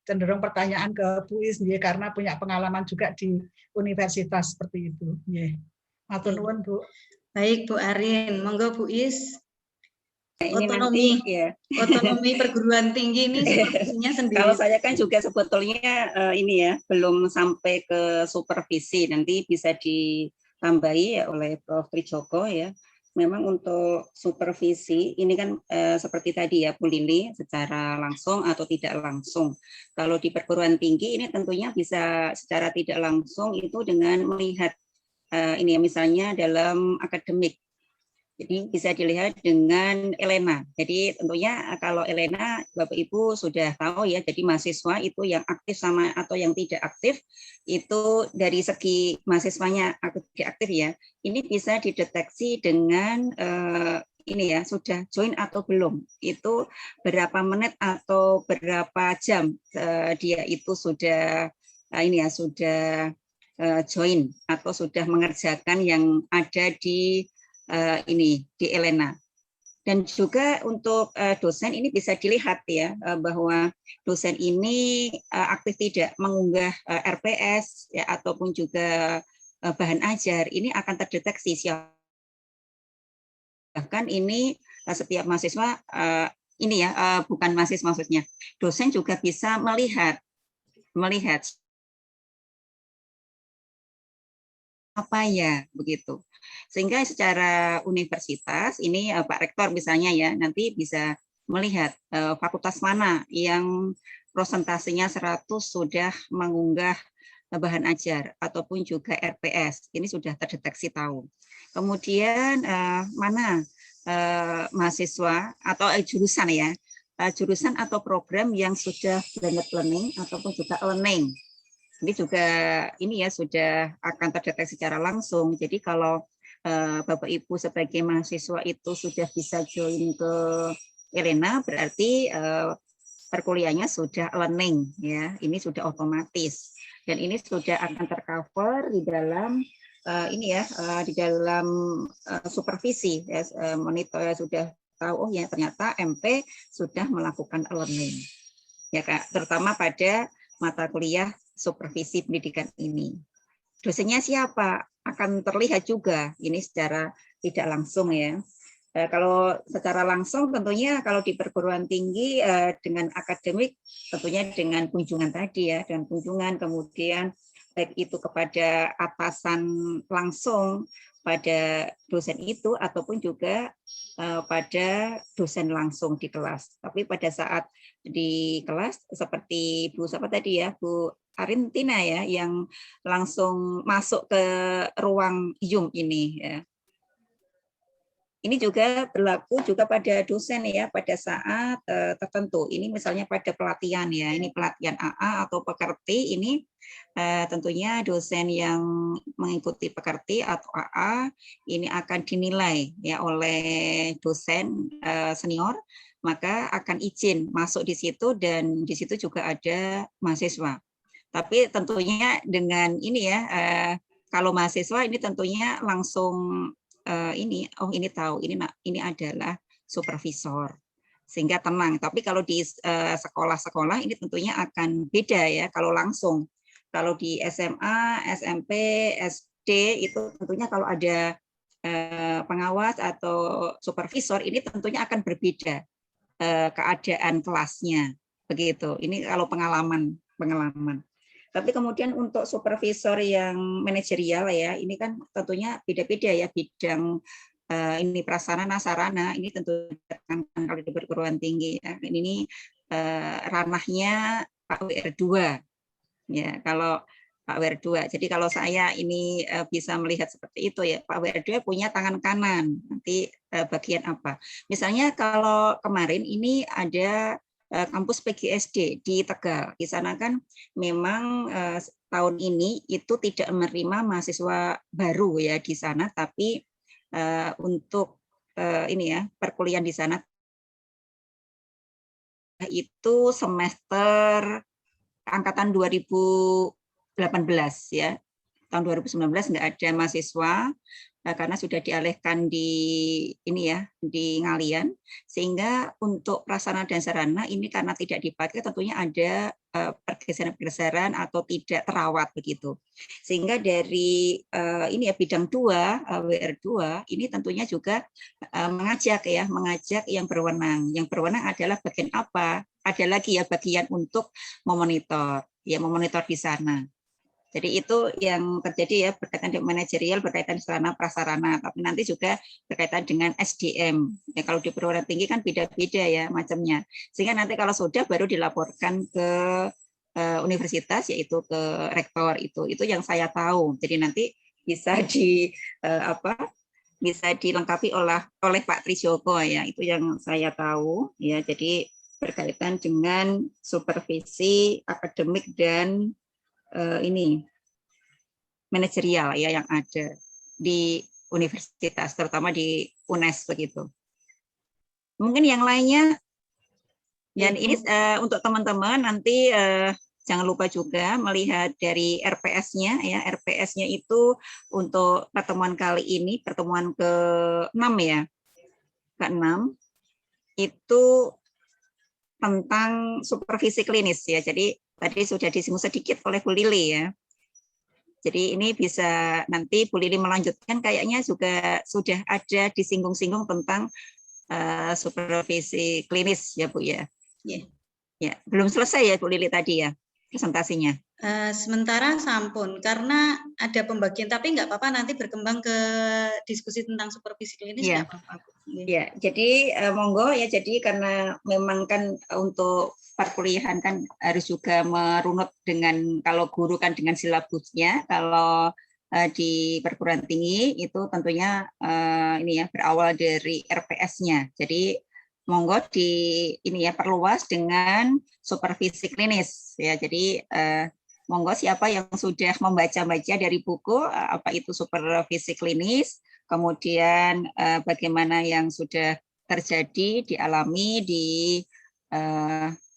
cenderung pertanyaan ke Bu Is karena punya pengalaman juga di universitas seperti itu. Matur nuwun, Bu. Baik, Bu Arin. Monggo Bu Is. Ini Otonomi, nanti, ya. Otonomi perguruan tinggi ini supervisinya sendiri. Kalau saya kan juga sebetulnya ini ya belum sampai ke supervisi, nanti bisa ditambahi ya oleh Prof. Trijoko ya. Memang untuk supervisi ini kan seperti tadi ya Bu Lili, secara langsung atau tidak langsung. Kalau di perguruan tinggi ini tentunya bisa secara tidak langsung itu dengan melihat ini ya misalnya dalam akademik. Jadi bisa dilihat dengan ELENA. Jadi tentunya kalau ELENA Bapak Ibu sudah tahu ya, jadi mahasiswa itu yang aktif sama atau yang tidak aktif, itu dari segi mahasiswanya aktif tidak aktif ya, ini bisa dideteksi dengan ini ya, sudah join atau belum, itu berapa menit atau berapa jam dia itu sudah ini ya, sudah join atau sudah mengerjakan yang ada di ini di ELENA. Dan juga untuk dosen ini bisa dilihat ya bahwa dosen ini aktif tidak mengunggah RPS ya ataupun juga bahan ajar, ini akan terdeteksi siapa. Bahkan ini setiap mahasiswa ini ya bukan mahasiswa maksudnya, dosen juga bisa melihat apa ya begitu. Sehingga secara universitas ini Pak Rektor misalnya ya nanti bisa melihat fakultas mana yang prosentasenya 100 sudah mengunggah bahan ajar ataupun juga RPS. Ini sudah terdeteksi tahu. Kemudian mana mahasiswa atau jurusan ya, jurusan atau program yang sudah blended learning ataupun juga learning. Ini juga ini ya sudah akan terdeteksi secara langsung. Jadi kalau Bapak Ibu sebagai mahasiswa itu sudah bisa join ke ELENA, berarti perkuliahannya sudah learning ya. Ini sudah otomatis dan ini sudah akan tercover di dalam ini ya di dalam supervisi ya, monitor sudah tahu oh ya ternyata MP sudah melakukan learning ya Kak, terutama pada mata kuliah supervisi pendidikan ini. Dosennya siapa? Akan terlihat juga ini secara tidak langsung ya. Kalau secara langsung tentunya kalau di perguruan tinggi dengan akademik tentunya dengan kunjungan tadi ya, dengan kunjungan kemudian baik itu kepada atasan langsung pada dosen itu ataupun juga pada dosen langsung di kelas. Tapi pada saat di kelas seperti Bu siapa tadi ya, Bu Arintina ya yang langsung masuk ke ruang Zoom ini ya. Ini juga berlaku juga pada dosen ya pada saat tertentu. Ini misalnya pada pelatihan ya, ini pelatihan AA atau pekerti ini tentunya dosen yang mengikuti pekerti atau AA ini akan dinilai ya oleh dosen senior, maka akan izin masuk di situ dan di situ juga ada mahasiswa. Tapi tentunya dengan ini ya, kalau mahasiswa ini tentunya langsung ini, oh ini tahu ini adalah supervisor, sehingga tenang. Tapi kalau di sekolah-sekolah ini tentunya akan beda ya. Kalau langsung, kalau di SMA, SMP, SD itu tentunya kalau ada pengawas atau supervisor ini tentunya akan berbeda keadaan kelasnya, begitu. Ini kalau pengalaman. Tapi kemudian untuk supervisor yang manajerial ya, ini kan tentunya beda-beda ya bidang ini prasarana sarana ini tentu kalau di perguruan tinggi ya. Ini ranahnya Pak WR2 ya. Kalau Pak WR2. Jadi kalau saya ini bisa melihat seperti itu ya, Pak WR2 punya tangan kanan. Nanti bagian apa? Misalnya kalau kemarin ini ada kampus PGSD di Tegal. Di sana kan memang tahun ini itu tidak menerima mahasiswa baru ya di sana, tapi untuk ini ya perkuliahan di sana itu semester angkatan 2018 ya. Tahun 2019 nggak ada mahasiswa karena sudah dialihkan di ini ya di Ngalian, sehingga untuk prasarana dan sarana ini karena tidak dipakai tentunya ada pergeseran-pergeseran atau tidak terawat begitu. Sehingga dari ini ya bidang 2 WR2 ini tentunya juga mengajak yang berwenang. Yang berwenang adalah bagian apa? Ada lagi ya bagian untuk memonitor di sana. Jadi itu yang terjadi ya berkaitan dengan manajerial, berkaitan sarana prasarana, tapi nanti juga berkaitan dengan SDM. Ya, kalau di perguruan tinggi kan beda-beda ya macamnya. Sehingga nanti kalau sudah baru dilaporkan ke universitas, yaitu ke rektor itu yang saya tahu. Jadi nanti bisa bisa dilengkapi oleh Pak Trisjoko ya, itu yang saya tahu ya. Jadi berkaitan dengan supervisi akademik dan ini manajerial ya yang ada di universitas, terutama di UNES begitu. Mungkin yang lainnya, dan ini untuk teman-teman nanti jangan lupa juga melihat dari RPS-nya ya. RPS-nya itu untuk pertemuan kali ini, pertemuan ke-6 ya, ke-6 itu tentang supervisi klinis ya. Jadi tadi sudah disinggung sedikit oleh Bu Lili ya. Jadi ini bisa nanti Bu Lili melanjutkan, kayaknya juga sudah ada disinggung-singgung tentang supervisi klinis ya Bu ya. Ya, belum selesai ya Bu Lili tadi ya presentasinya. Sementara sampun karena ada pembagian, tapi nggak apa-apa nanti berkembang ke diskusi tentang supervisi klinis nggak apa-apa. Ya, jadi monggo ya. Jadi karena memang kan untuk perkuliahan kan harus juga merunut dengan, kalau guru kan dengan silabusnya, kalau di perguruan tinggi itu tentunya ini ya berawal dari RPS-nya. Jadi monggo di ini ya perluas dengan supervisi klinis ya. Jadi monggo siapa yang sudah membaca-baca dari buku apa itu supervisi klinis, kemudian bagaimana yang sudah terjadi dialami di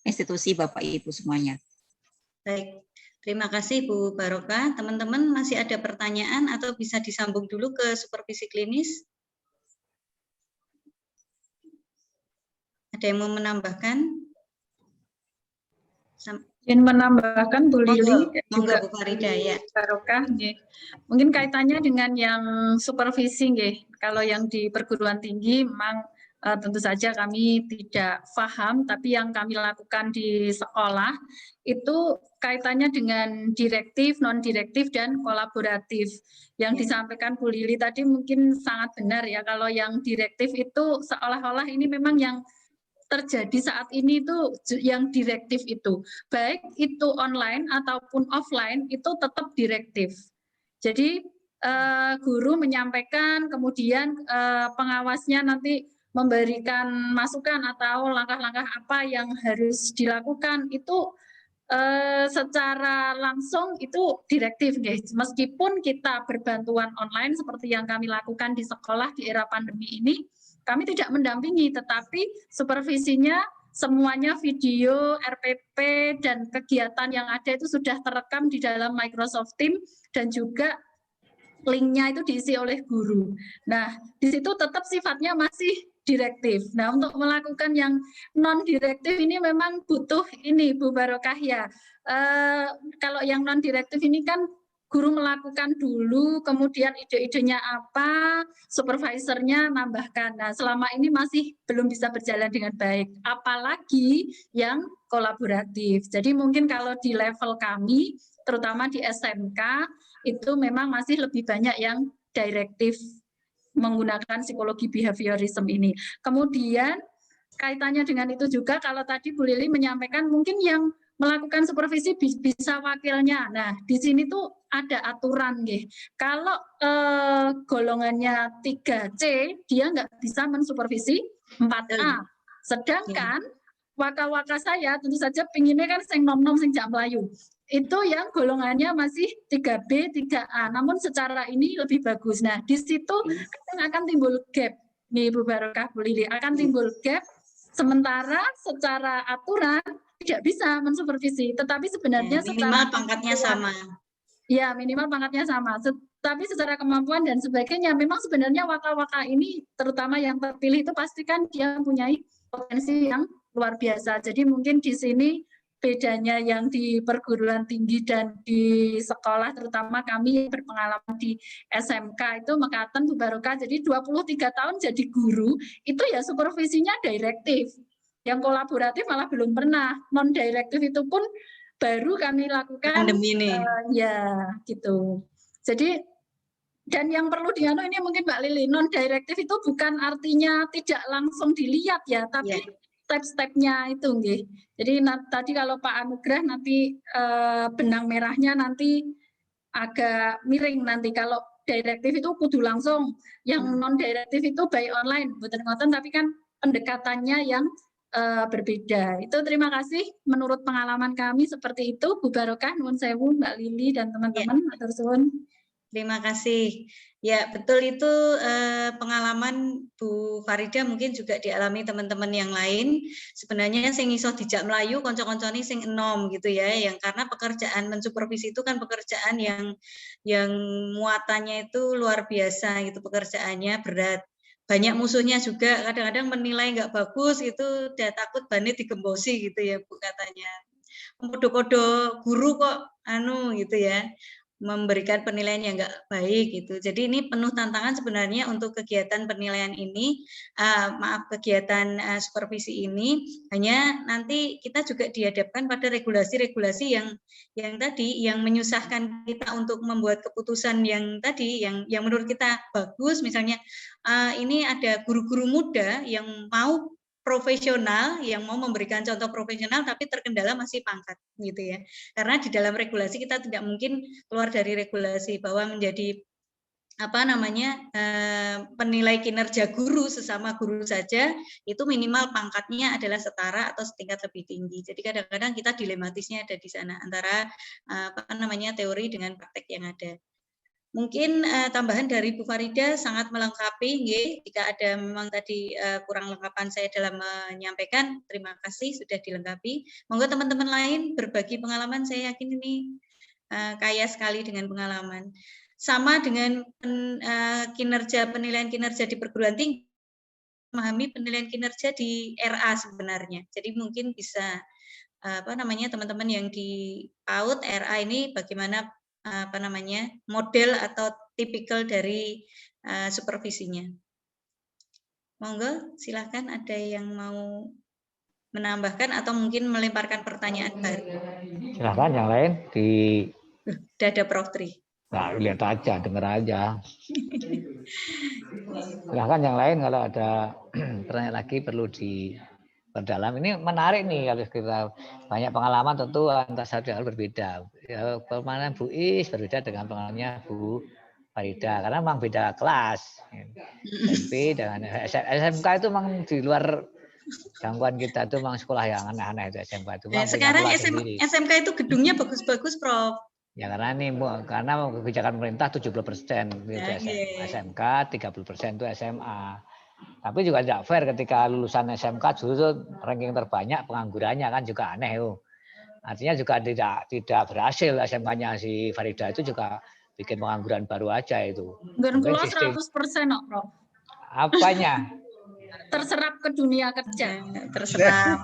institusi Bapak Ibu semuanya. Baik, terima kasih Bu Barokah. Teman-teman masih ada pertanyaan atau bisa disambung dulu ke supervisi klinis? Ada yang mau menambahkan? Ingin menambahkan Bu Lili juga Bu Farida ya. Barokah, mungkin kaitannya dengan yang supervisi, kalau yang di perguruan tinggi memang tentu saja kami tidak paham, tapi yang kami lakukan di sekolah itu kaitannya dengan direktif, non-direktif, dan kolaboratif. Yang disampaikan Bu Lili tadi mungkin sangat benar ya, kalau yang direktif itu seolah-olah ini memang yang terjadi saat ini itu yang direktif itu, baik itu online ataupun offline itu tetap direktif. Jadi guru menyampaikan, kemudian pengawasnya nanti memberikan masukan atau langkah-langkah apa yang harus dilakukan, itu secara langsung itu direktif, guys. Meskipun kita berbantuan online seperti yang kami lakukan di sekolah di era pandemi ini, kami tidak mendampingi, tetapi supervisinya semuanya video, RPP, dan kegiatan yang ada itu sudah terekam di dalam Microsoft Teams, dan juga linknya itu diisi oleh guru. Nah, di situ tetap sifatnya masih direktif. Nah, untuk melakukan yang non-direktif ini memang butuh ini, Bu Barokah ya. Kalau yang non-direktif ini kan guru melakukan dulu, kemudian ide-idenya apa, supervisornya nambahkan. Nah, selama ini masih belum bisa berjalan dengan baik, apalagi yang kolaboratif. Jadi mungkin kalau di level kami, terutama di SMK, itu memang masih lebih banyak yang direktif menggunakan psikologi behaviorism ini. Kemudian kaitannya dengan itu juga, kalau tadi Bu Lili menyampaikan mungkin yang melakukan supervisi bisa wakilnya. Nah, di sini tuh ada aturan nggih. Kalau golongannya 3C, dia nggak bisa mensupervisi 4A. Sedangkan waka-waka saya tentu saja pinginnya kan sing nom-nom sing jak melayu. Itu yang golongannya masih 3B, 3A. Namun secara ini lebih bagus. Nah, di situ akan timbul gap. Nih Bu Barokah, Bu Lili, akan timbul gap. Sementara secara aturan tidak bisa mensupervisi, tetapi sebenarnya minimal pangkatnya sama. Ya, minimal pangkatnya sama. Tapi secara kemampuan dan sebagainya, memang sebenarnya waka-waka ini, terutama yang terpilih itu pastikan dia mempunyai potensi yang luar biasa. Jadi mungkin di sini bedanya yang di perguruan tinggi dan di sekolah, terutama kami yang berpengalaman di SMK itu mekaten Bu Barokah, jadi 23 tahun jadi guru, itu ya supervisinya direktif. Yang kolaboratif malah belum pernah. Non-direktif itu pun baru kami lakukan. Ya, gitu. Jadi, dan yang perlu dianu ini mungkin Mbak Lili, non-direktif itu bukan artinya tidak langsung dilihat ya, tapi step-stepnya itu nggih. Jadi tadi kalau Pak Anugrah nanti benang merahnya nanti agak miring nanti. Kalau direktif itu kudu langsung, yang non-direktif itu by online, mboten ngoten, tapi kan pendekatannya yang berbeda. Itu terima kasih. Menurut pengalaman kami seperti itu, Bu Barokah, nuwun sewu, Mbak Lili dan teman-teman. Matur suwun. Terima kasih. Ya, betul itu pengalaman Bu Farida mungkin juga dialami teman-teman yang lain. Sebenarnya sing iso dijak melayu konco-koncone sing enom gitu ya, yang karena pekerjaan mensupervisi itu kan pekerjaan yang muatannya itu luar biasa gitu, pekerjaannya berat. Banyak musuhnya juga, kadang-kadang menilai nggak bagus itu udah takut bane digembosi gitu ya Bu katanya. Kodo-kodo guru kok gitu ya, memberikan penilaian yang nggak baik gitu. Jadi ini penuh tantangan sebenarnya untuk kegiatan penilaian ini, kegiatan supervisi ini, hanya nanti kita juga dihadapkan pada regulasi-regulasi yang tadi yang menyusahkan kita untuk membuat keputusan yang tadi yang menurut kita bagus, misalnya ini ada guru-guru muda yang mau profesional, yang mau memberikan contoh profesional tapi terkendala masih pangkat gitu ya. Karena di dalam regulasi kita tidak mungkin keluar dari regulasi bahwa menjadi penilai kinerja guru sesama guru saja itu minimal pangkatnya adalah setara atau setingkat lebih tinggi. Jadi kadang-kadang kita dilematisnya ada di sana antara teori dengan praktek yang ada. Mungkin tambahan dari Bu Farida sangat melengkapi, jika ada memang tadi kurang lengkapan saya dalam menyampaikan, terima kasih sudah dilengkapi. Monggo teman-teman lain berbagi pengalaman, saya yakin ini kaya sekali dengan pengalaman. Sama dengan penilaian kinerja di perguruan tinggi, memahami penilaian kinerja di RA sebenarnya. Jadi mungkin bisa teman-teman yang di PAUD RA ini bagaimana model atau tipikal dari supervisinya. Monggo, silakan ada yang mau menambahkan atau mungkin melemparkan pertanyaan baru. Silakan yang lain di. Sudah ada Prof. Tri. Nah, lihat aja, dengar aja. Silakan yang lain kalau ada pertanyaan lagi perlu diperdalam. Ini menarik nih kalau kita banyak pengalaman tentu antara satu hal berbeda. Ya, pengalaman Bu Is berbeda dengan pengalamannya Bu Farida karena memang beda kelas. SMP dengan SMK itu memang di luar jangkauan kita itu memang sekolah yang aneh-aneh itu SMK itu. Sekarang SMK itu gedungnya bagus-bagus, Prof. Ya karena kebijakan pemerintah 70% itu SMK, 30% itu SMA. Tapi juga tidak fair ketika lulusan SMK justru ranking terbanyak penganggurannya kan juga aneh itu. Artinya juga tidak berhasil SMK-nya si Farida itu juga bikin pengangguran baru aja itu. Mungkin 100% kok, Prof. Apanya? Terserap ke dunia kerja. Terserap.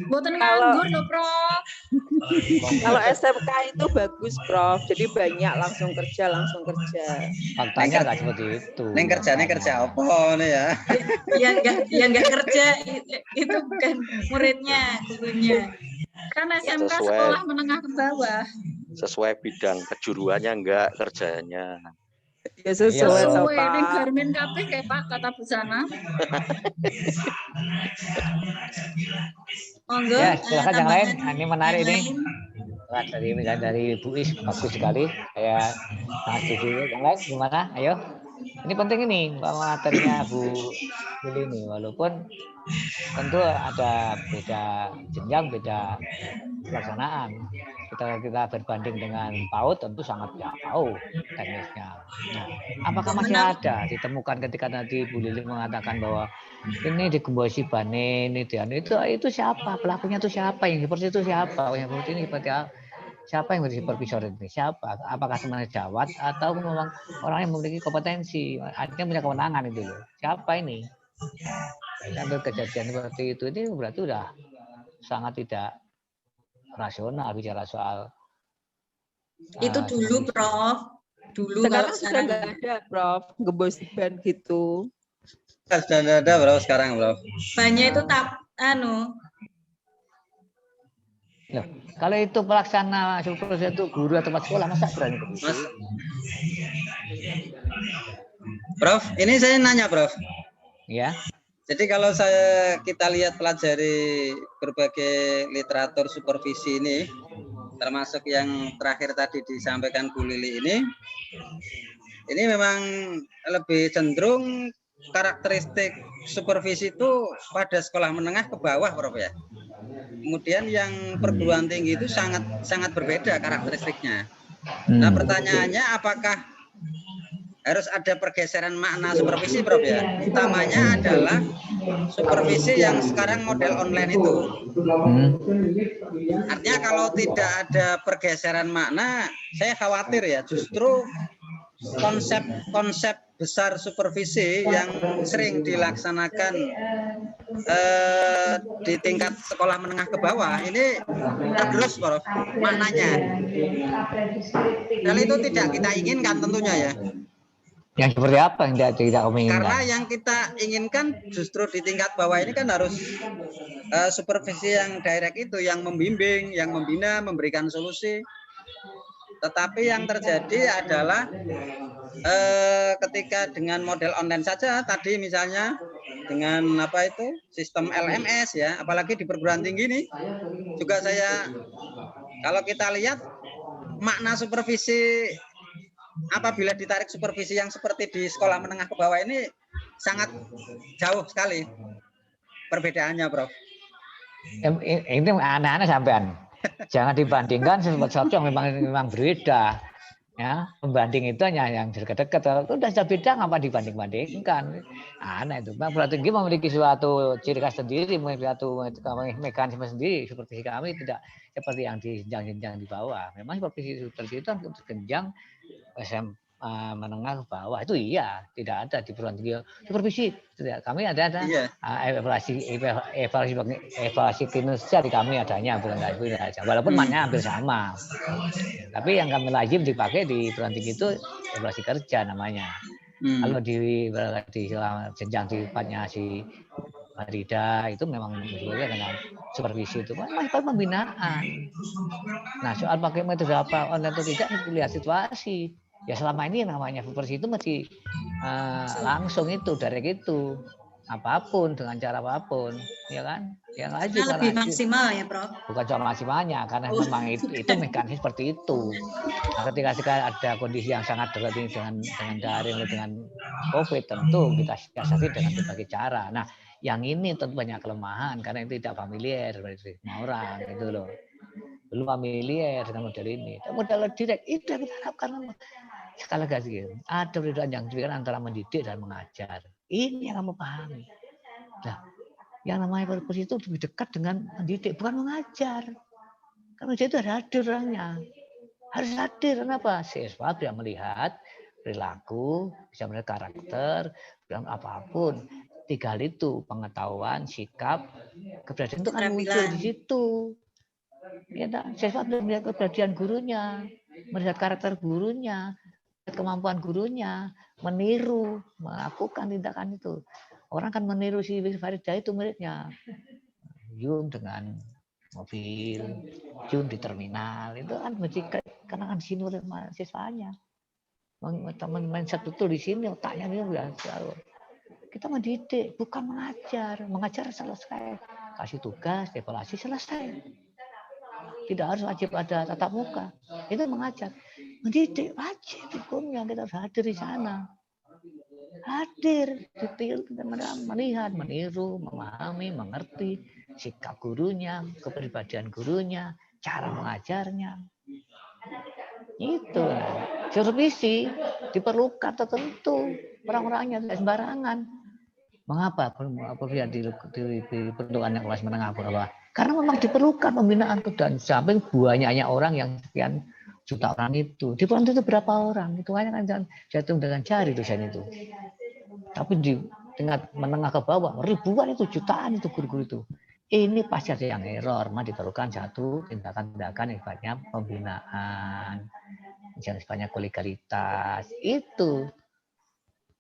Boten nganggur loh, Prof. Kalau SMK itu bagus, Prof. Jadi banyak langsung kerja. Faktanya nggak seperti itu. Neng kerjanya kerja apa nih ya? Yang nggak kerja itu bukan muridnya, gurunya. Kan SMK sekolah menengah ke bawah. Sesuai bidang kejuruannya enggak kerjanya. Ya sesuai toh, Sesuai ning Pak. garmen kabeh kayak Pak kata busana. Monggo Ya, silakan yang lain. tambahan Ini menarik yang ini. lain. Wah, dari Bu Is bagus sekali. Saya sangat setuju. Yang lain gimana? Ayo. Ini penting ini materinya Bu Lili ini, walaupun tentu ada beda jenjang, beda pelaksanaan. Kita berbanding dengan PAUD tentu sangat jauh teknisnya. Nah, apakah masih ada ditemukan ketika nanti Bu Lili mengatakan bahwa ini digembosi bane, ini dia itu siapa pelakunya, itu siapa yang seperti itu, siapa yang seperti ini, seperti apa? Siapa yang menjadi supervisor ini? Siapa? Apakah sebenarnya jawat atau memang orang yang memiliki kompetensi, artinya punya kewenangan itu loh. Siapa ini? Sampai kejadian seperti itu ini berarti udah sangat tidak rasional bicara soal itu dulu Prof. Dulu Sekarang kalau sudah nggak ada, Prof. Gembos ban gitu. Sudah nggak ada, Bro, sekarang, Bro. banyak itu Loh, kalau itu pelaksana supervisi itu guru atau sekolah, masa berani begitu? Mas, Prof, ini saya nanya, Prof. Ya. Jadi kalau kita lihat pelajari berbagai literatur supervisi ini, termasuk yang terakhir tadi disampaikan Bu Lili ini memang lebih cenderung karakteristik supervisi itu pada sekolah menengah ke bawah, Prof ya. Kemudian yang perguruan tinggi itu sangat berbeda karakteristiknya. Nah, pertanyaannya apakah harus ada pergeseran makna supervisi, Prof ya? Utamanya adalah supervisi yang sekarang model online itu. Artinya kalau tidak ada pergeseran makna, saya khawatir ya, justru konsep besar supervisi yang sering dilaksanakan di tingkat sekolah menengah ke bawah ini tergerus, Prof, maknanya. Dan itu tidak kita inginkan tentunya ya. Yang seperti apa yang tidak kami inginkan? Karena yang kita inginkan justru di tingkat bawah ini kan harus supervisi yang direct itu, yang membimbing, yang membina, memberikan solusi. Tetapi yang terjadi adalah ketika dengan model online saja tadi misalnya dengan sistem LMS ya, apalagi di perguruan tinggi ini juga saya kalau kita lihat makna supervisi apabila ditarik supervisi yang seperti di sekolah menengah ke bawah ini sangat jauh sekali perbedaannya, Prof. Ini aneh-aneh sampean. Jangan dibandingkan sesuatu yang memang berbeda. Ya, pembanding itu hanya yang dekat-dekat. Kalau itu sudah beda, ngapa dibanding-bandingkan? Aneh itu. Perguruan tinggi memiliki suatu ciri khas sendiri, memiliki suatu mekanisme sendiri. Seperti kami tidak seperti yang di jenjang di bawah. Memang seperti itu untuk jenjang menengah ke bawah itu iya, tidak ada di perguruan tinggi supervisi. Kami ada evaluasi kinerja di kami adanya, bukan itu aja. Walaupun maknanya hampir sama. Tapi yang kami lazim dipakai di perguruan tinggi itu evaluasi kerja namanya. Kalau di jenjang tempatnya si Marida itu memang sesuai dengan supervisi itu masih pembinaan. Nah, soal pakai metode apa online atau tidak lihat situasi. Ya selama ini namanya supervisi itu mesti langsung itu dari itu apapun dengan cara apapun, ya kan? Yang lazim lebih maksimal ya, Prof. Bukan cuma maksimalnya, karena memang itu mekanisme seperti itu. Nah, ketika ada kondisi yang sangat dekat ini dengan daring dengan COVID, tentu kita siasati dengan berbagai cara. Nah, yang ini tentu banyak kelemahan karena itu tidak familiar seperti semua orang itu loh. Belum familiar dengan model ini. Model direct itu yang kita harapkan. Sekali lagi, ada perbedaan yang diberikan antara mendidik dan mengajar. Ini yang kamu pahami. Nah, yang namanya supervisi itu lebih dekat dengan mendidik, bukan mengajar. Karena itu ada hadir orangnya. Harus hadir, kenapa? Siswa bisa melihat perilaku, bisa melihat karakter, bilang apapun. 3 hal itu, pengetahuan, sikap, keberanian itu kan muncul di situ. Ya, siswa bisa melihat keberanian gurunya, melihat karakter gurunya, kemampuan gurunya, meniru, melakukan tindakan itu. Orang kan meniru si Farida itu muridnya. Yun dengan mobil, Yun di terminal, itu kan mesti karena kan sini oleh siswanya. mindset betul di sini, otaknya ini udah selalu. Kita mendidik, bukan mengajar. Mengajar selesai. Kasih tugas, evaluasi, selesai. Tidak harus wajib ada tatap muka. Itu mengajar. Mendidik wajib hukumnya, kita harus hadir di sana. Hadir, detail, kita melihat, meniru, memahami, mengerti sikap gurunya, kepribadian gurunya, cara mengajarnya. Itu supervisi diperlukan tertentu, orang-orangnya tidak sembarangan. Mengapa diperlukan kelas menengah bawah? Karena memang diperlukan pembinaan dan samping banyaknya orang yang sekian juta orang itu. Di Pondok itu berapa orang? Itu hanya kan jatuh dengan jari dosen itu. Tapi di tingkat menengah ke bawah ribuan itu, jutaan itu guru-guru itu. Ini pasti ada yang error, maka diperlukan satu tindakan-tindakan yang sifatnya pembinaan, yang sifatnya kolegalitas, itu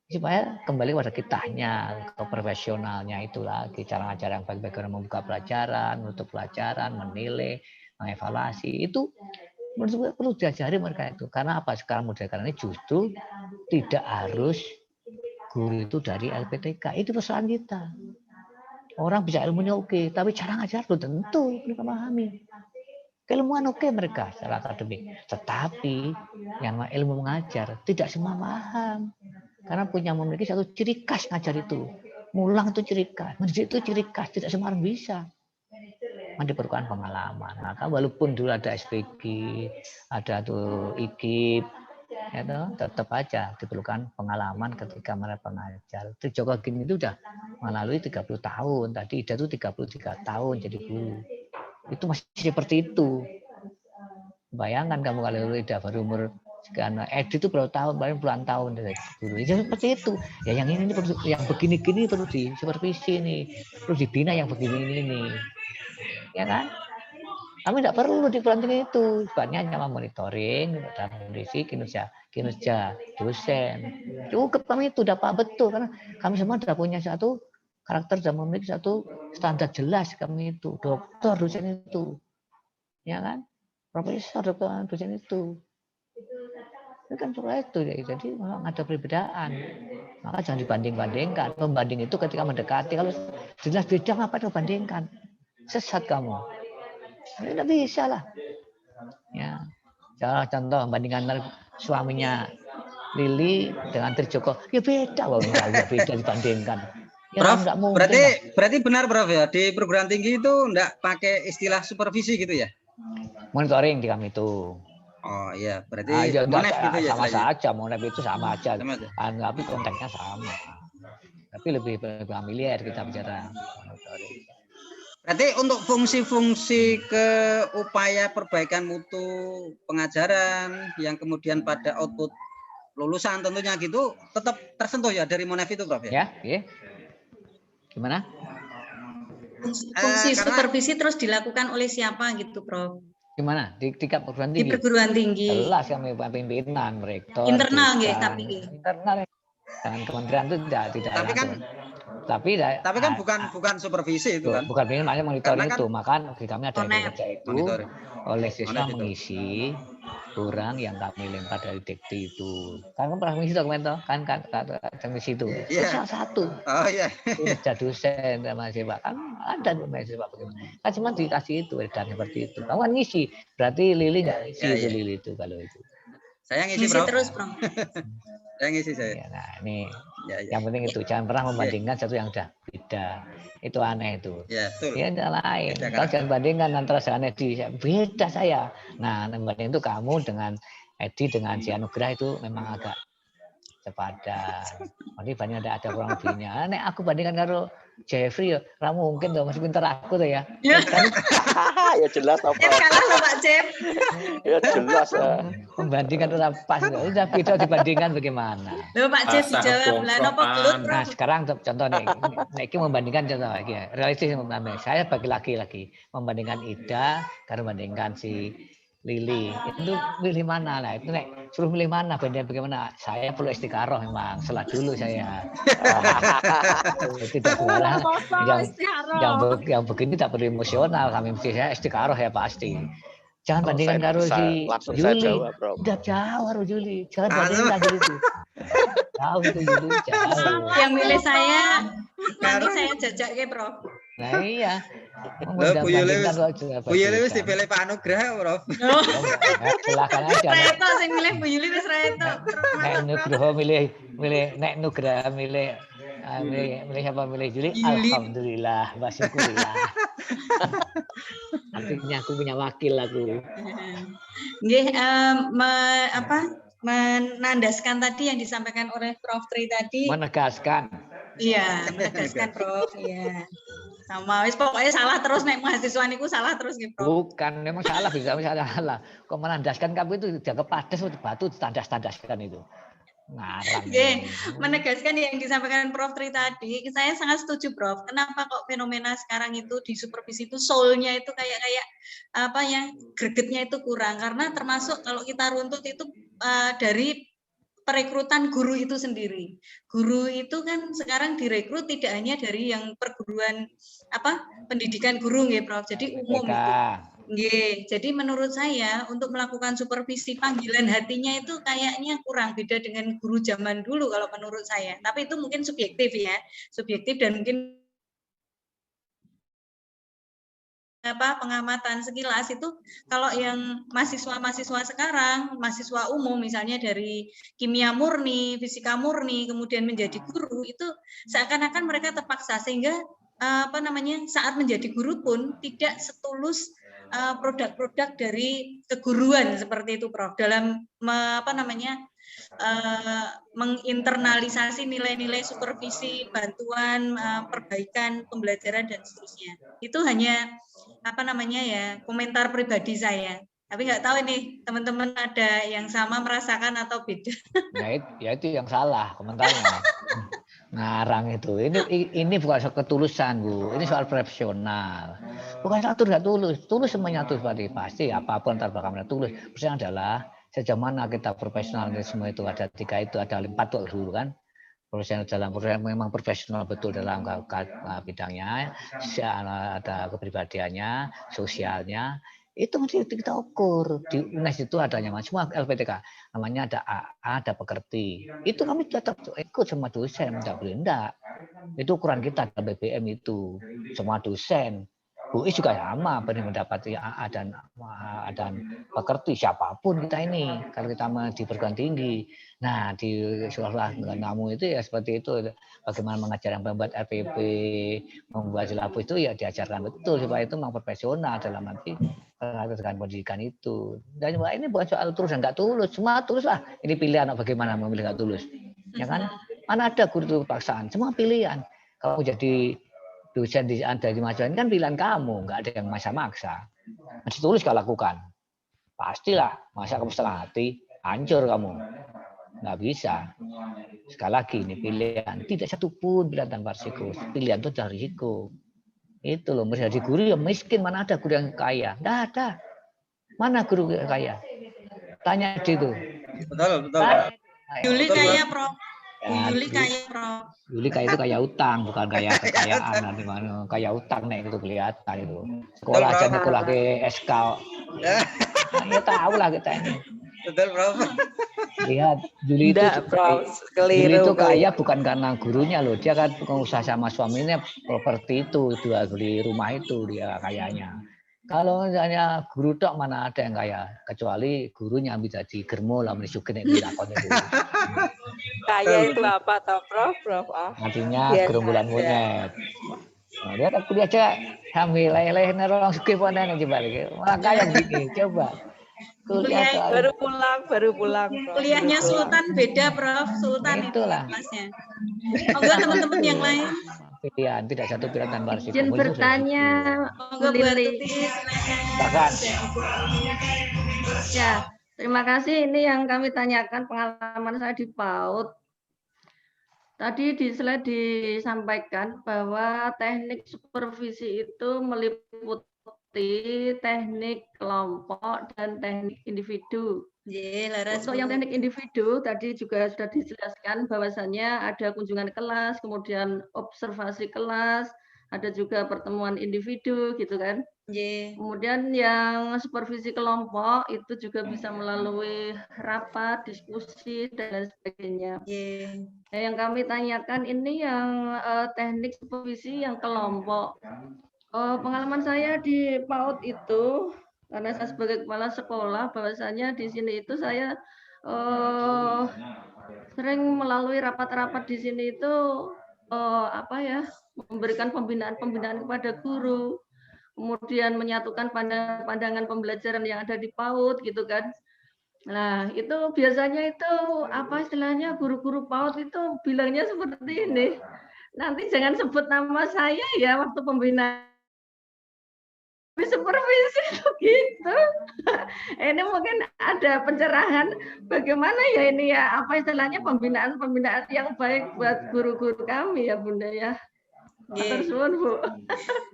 supaya kembali pada kitanya, ke profesionalnya itu lagi, cara ngajar yang baik-baik, membuka pelajaran, menutup pelajaran, menilai, mengevaluasi, itu menurut saya perlu diajari mereka itu. Karena apa? Sekarang modern ini justru tidak harus guru itu dari LPTK, itu persoalan kita. Orang bisa ilmunya oke, tapi cara ngajar belum tentu mereka pahami. Keilmuan oke mereka secara akademik, tetapi yang ilmu mengajar tidak semua paham. Karena memiliki satu ciri khas ngajar itu. Mulang itu ciri khas, mendidik itu ciri khas, tidak semua orang bisa. Diperlukan pengalaman. Maka walaupun dulu ada SPG, ada tuh IKIP, ya tetap aja diperlukan pengalaman ketika mereka mengajar. Joko Gini itu udah melalui 30 tahun, tadi Ida itu 33 tahun jadi guru. Itu masih seperti itu. Bayangkan kamu kalau Ida baru umur sekian, Edi itu berapa tahun, paling puluhan tahun dari guru. Ya seperti itu. Ya yang ini perlu, yang begini-gini perlu disupervisi nih, perlu dibina yang begini ini. Ya kan? Kami tidak perlu di pelantikan itu, sifatnya hanya monitoring dan kondisi kinerja dosen. Cukup kami itu dapat betul karena kami semua sudah punya satu karakter dan memiliki satu standar jelas kami itu, dokter dosen itu, ya kan, profesor dosen itu. Itu kan seperti itu ya. Jadi memang ada perbedaan. Maka jangan dibanding-bandingkan. Pembanding itu ketika mendekati, kalau jelas beda ngapain dibandingkan? Sesat kamu. Tidak bisa lah. Ya. Contoh bandingkan suaminya Lili dengan Trijoko, ya beda, beda dibandingkan. Ya, Prof, berarti lah. benar Prof ya, di perguruan tinggi itu enggak pakai istilah supervisi gitu ya? Monitoring di kami itu. Oh iya, berarti monef gitu ya. Sama saja, monef itu sama aja. Sama aja. Tapi konteksnya sama. Tapi lebih familiar kita bicara monitoring. Berarti untuk fungsi-fungsi ke upaya perbaikan mutu pengajaran yang kemudian pada output lulusan tentunya gitu tetap tersentuh ya dari monef itu Prof ya? Ya. Gimana? Fungsi supervisi terus dilakukan oleh siapa gitu Prof? Gimana? Di tingkat perguruan tinggi? Di perguruan tinggi. Jelas kami pimpinan, rektor. Internal nggih tapi. Internal. Dan kementerian itu tidak. Tapi kan bukan supervisi itu kan. Bukan ini makanya monitoring itu. Maka kami ada kerja itu monitoring. Oleh siswa mengisi kurang yang kami lempar dari dikti itu. Kan pernah mengisi dokumen toh? Kan mengisi itu. Yeah. Satu. Oh iya. Kerja dosen sama mahasiswa kan ada mahasiswa bagaimana? Kan cuma dikasih itu dan seperti itu. Kamu kan ngisi. Berarti Lili nggak ngisi itu Lili itu kalau itu. Saya ngisi Bro. Terus Bro. Saya ngisi saya. Ya, nah ini yang penting itu jangan pernah membandingkan satu yang sudah beda. Itu aneh itu. Ya, betul. Ya lain. Kalau jangan bandingkan antara saya Edi, beda saya. Nah, membanding itu kamu dengan Edi dengan si Anugrah itu memang agak sepadan. Nanti banding ada kurang lebihnya. Nek aku bandingkan karo Jeffrey ya, mungkin tuh masih pintar aku tuh ya. Ya jelas apa. Kalah loh Pak Jeff. Ya jelas. Membandingkan itu pas, udah beda dibandingkan bagaimana? Loh Pak Jeff dijawab lah, nopo gelut. Nah sekarang contoh nih, Neki membandingkan contoh lagi ya, realistis membandingkan. Saya bagi laki-laki membandingkan Ida, karena membandingkan si Lili, itu milih mana lah? Itu nek suruh milih mana? Bagaimana? Saya perlu istiqaroh memang. Setelah dulu saya tidak sembarang yang begini tak perlu emosional. Kami mesti saya istiqaroh ya pasti. Jangan Kalau bandingkan saya karo bisa, si langsung saya Yuli. jawab, Prof. Udah jauh karo Yuli. Jangan bandingkan karo itu. Jauh itu Yuli, jauh. Yang milih saya nanti saya jajak ke Prof. Nah iya. Loh, Bu Yuli Bandingkan kok jangan Bu Yuli wis bandingkan. dipilih Pak Nugraha, Prof. Silakan aja. Reto sing milih Bu Yuli wis Reto. Nek Nugroho milih nek Nugraha milih milih siapa milih Yuli? Alhamdulillah, wasyukurillah. Artinya aku punya wakil aku. Nggih, menandaskan tadi yang disampaikan oleh Prof Tri tadi. Menegaskan. Iya, menegaskan Prof. Iya. Sama wis pokoknya salah terus nek mahasiswa niku salah terus nggih Prof. Bukan, memang salah bisa salah. Kok menandaskan kamu itu jaga padas batu tandas-tandaskan itu. Ngarang. Nggih, menegaskan yang disampaikan Prof Tri tadi, saya sangat setuju Prof. Kenapa kok fenomena sekarang itu di supervisi itu soul-nya itu kayak apa ya, gregetnya itu kurang, karena termasuk kalau kita runtut itu dari perekrutan guru itu sendiri. Guru itu kan sekarang direkrut tidak hanya dari yang perguruan pendidikan guru nggih Prof. Jadi umum itu. Nggih, jadi menurut saya untuk melakukan supervisi panggilan hatinya itu kayaknya kurang, beda dengan guru zaman dulu kalau menurut saya. Tapi itu mungkin subjektif ya, subjektif dan mungkin pengamatan sekilas itu kalau yang mahasiswa sekarang, mahasiswa umum misalnya dari kimia murni, fisika murni, kemudian menjadi guru itu seakan-akan mereka terpaksa sehingga saat menjadi guru pun tidak setulus produk-produk dari keguruan seperti itu Prof dalam menginternalisasi nilai-nilai supervisi, bantuan, perbaikan, pembelajaran dan seterusnya. Itu hanya komentar pribadi saya. Tapi nggak tahu ini teman-teman ada yang sama merasakan atau beda. Ya itu yang salah komentarnya. Ngarang itu. Ini bukan soal ketulusan, Bu. Ini soal profesional. Bukan soal nggak tulus. Tulus semuanya tulus pasti apapun antar belakangnya tulus. Maksudnya adalah sejauh mana kita profesionalisme itu ada 3 itu, ada 4 dulu kan. Profesional dalam memang profesional betul dalam bidangnya, ada kepribadiannya, sosialnya. Itu mesti kita ukur. Di UNES itu adanya semua LPTK. Namanya ada AA, ada pekerti. Itu kami tetap ikut sama dosen, enggak. Itu ukuran kita dalam BBM itu. Semua dosen. UI juga sama, mendapati AA dan pekerti siapapun kita ini. Kalau kita di perguruan tinggi. Nah, di sekolah namu itu ya seperti itu. Bagaimana mengajar yang membuat RPP, membuat silabus itu ya diajarkan betul supaya itu memang profesional dalam arti dengan pendidikan itu. Dan ini bukan soal tulus dan nggak tulus, semua tulus lah. Ini pilihan bagaimana memilih nggak tulus, ya kan? Mana ada guru itu paksaan, semua pilihan. Kalau jadi dosen di mahasiswa ini kan pilihan kamu, nggak ada yang maksa-maksa. Masih tulus kalau lakukan, pastilah. Masa kamu setengah hati, hancur kamu. Nggak bisa. Sekali lagi ini pilihan, tidak satu pun pilihan tanpa risiko. Pilihan itu ada risiko. Itu loh, menjadi guru yang miskin, mana ada guru yang kaya? Nggak ada. Mana guru yang kaya? Tanya itu. Betul. Yuli kaya Prof. Yuli kaya Prof. Yuli kaya itu kaya utang, bukan kaya kekayaan. Nanti mana kaya utang nih itu kelihatan itu. Sekolah aja sekolah ke SK. Ya tahu lah kita ini. Betul Prof. Lihat Yuli itu keliru. Yuli itu kaya bukan karena gurunya loh, dia kan pengusaha sama suaminya properti itu, jual beli rumah itu dia kayanya. Kalau misalnya guru tok mana ada yang kaya, kecuali gurunya bisa di germo lah menisukin itu lakon itu. Kaya itu apa toh Prof? Artinya gerombolan monyet. Nah, dia tak kuliah aja hamil leleh nerong sugih ponen coba lagi. Malah kaya gini, coba. Kuliah baru pulang. Kuliahnya Sultan beda Prof. Sultan itulah kelasnya. Monggo teman-teman yang lain. Pilihan tidak satu pilihan tanpa risiko. Izin bertanya, Monggo Bu Tuti silakan. Ya, terima kasih. Ini yang kami tanyakan pengalaman saya di PAUD. Tadi di slide disampaikan bahwa teknik supervisi itu meliputi teknik kelompok dan teknik individu. Untuk yang teknik individu tadi juga sudah dijelaskan bahwasannya ada kunjungan kelas, kemudian observasi kelas, ada juga pertemuan individu gitu kan. Nggih. Kemudian yang supervisi kelompok itu juga bisa melalui rapat, diskusi dan lain sebagainya. Nggih. Nah, yang kami tanyakan ini yang teknik supervisi yang kelompok. Pengalaman saya di PAUD itu, karena saya sebagai kepala sekolah, bahwasanya di sini itu saya sering melalui rapat-rapat di sini itu memberikan pembinaan kepada guru, kemudian menyatukan pandangan pembelajaran yang ada di PAUD gitu kan. Nah, itu biasanya itu apa istilahnya guru-guru PAUD itu bilangnya seperti ini. Nanti jangan sebut nama saya ya waktu pembinaan supervisi begitu. Ini mungkin ada pencerahan bagaimana ya ini ya apa istilahnya pembinaan yang baik buat guru-guru kami ya Bunda ya. Nggih. Bu.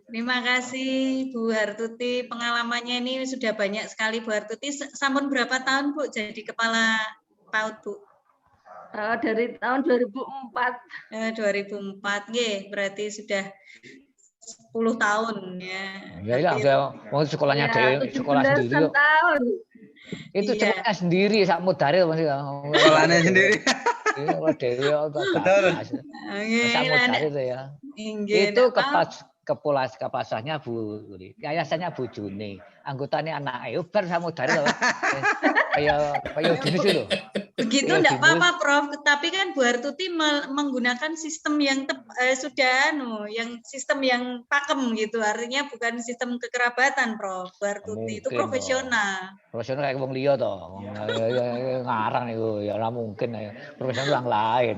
Terima kasih Bu Hartuti, pengalamannya ini sudah banyak sekali Bu Hartuti. Sampun berapa tahun Bu jadi kepala PAUD Bu? Dari tahun 2004. 2004, nggih, berarti sudah 10 tahun ya. Ya iya, mau sekolahnya ya, dari sekolah sendiri. Tahun. Itu Iya. sekolahnya sendiri, sak mudaril masih. Sekolahnya sendiri. Iya, dewi Betul. sak mudaril itu ya. Itu kepasahnya Bu Uli. Yayasannya Bu Juni. Anggotanya anak bar sak mudaril. Kayak jenis itu. Begitu enggak apa-apa Prof, tapi kan Bu Hartuti menggunakan sistem yang yang sistem yang pakem gitu, artinya bukan sistem kekerabatan Prof. Bu Hartuti itu profesional. Profesional kayak wong liya to. Ngarang itu ya ora mungkin ya. Profesional yang lain.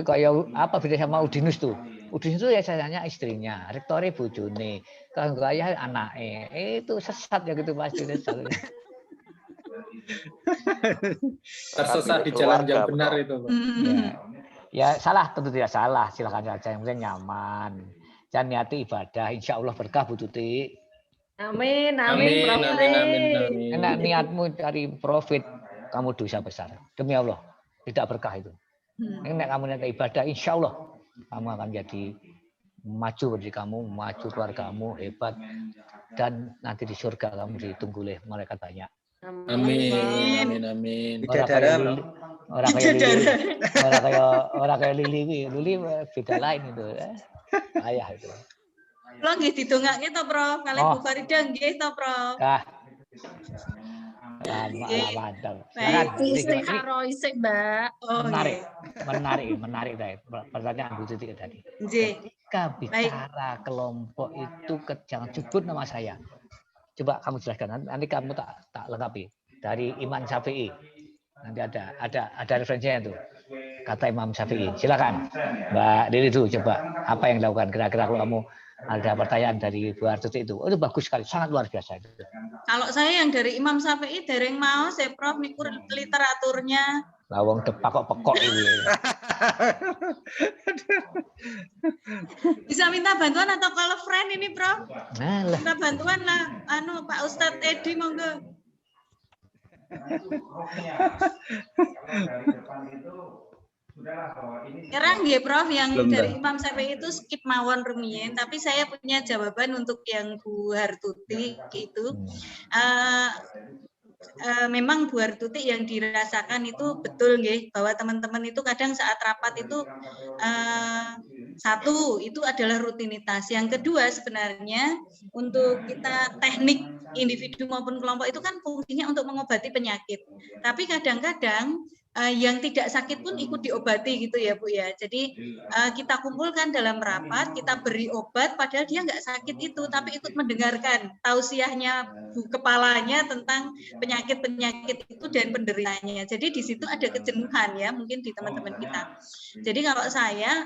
Kayak apa beda sama Udinus tuh. Udinus itu ya sayangnya istrinya, rektornya bojone, keanggotanya anaknya. Itu sesat ya gitu pasti sesat. Tersesat di jalan yang benar itu. Ya salah tentu tidak salah, silakan saja yang penting nyaman. Dan niati ibadah, insya Allah berkah Bu Tuti. Amin. Enak niatmu cari profit, kamu dosa besar. Demi Allah, tidak berkah itu. Enak kamu niat ibadah, insya Allah kamu akan jadi maju berdiri kamu, maju keluargamu hebat, dan nanti di surga kamu ditunggu oleh malaikat banyak. Amin. Orang kayak Lili beda lain itu. Ayah itu. Lo nggih didongake to, Prof. Kalih Bu Farida nggih to, Prof. Mantap. Istihara isik, Mbak. Menarik deh. Pertanyaan Bu Tuti tadi. Ketika bicara kelompok itu jangan sebut nama saya. Coba kamu jelaskan, nanti kamu tak lengkapi dari Imam Syafi'i. Nanti ada referensinya itu. Kata Imam Syafi'i. Silakan, Mbak Lili dulu coba apa yang dilakukan kira-kira kalau kamu ada pertanyaan dari Bu Hartuti itu. Itu bagus sekali, sangat luar biasa itu. Kalau saya yang dari Imam Syafi'i dereng mau saya Prof mikur literaturnya. Lawang depak kok pekok ini. Bisa minta bantuan atau kalau friend ini, Prof? Minta bantuan lah, Pak Ustadz Edi monggo. Sekarang ya, Prof, yang dari Imam Syafi'i itu skip mawon rumiyin, tapi saya punya jawaban untuk yang Bu Hartuti itu. Memang Bu Hartuti yang dirasakan itu betul nggih, bahwa teman-teman itu kadang saat rapat itu satu itu adalah rutinitas, yang kedua sebenarnya untuk kita teknik individu maupun kelompok itu kan fungsinya untuk mengobati penyakit, tapi kadang-kadang yang tidak sakit pun ikut diobati gitu ya Bu ya. Jadi kita kumpulkan dalam rapat, kita beri obat padahal dia nggak sakit itu, tapi ikut mendengarkan tausiahnya Bu kepalanya tentang penyakit-penyakit itu dan penderitanya. Jadi di situ ada kejenuhan ya mungkin di teman-teman kita. Jadi kalau saya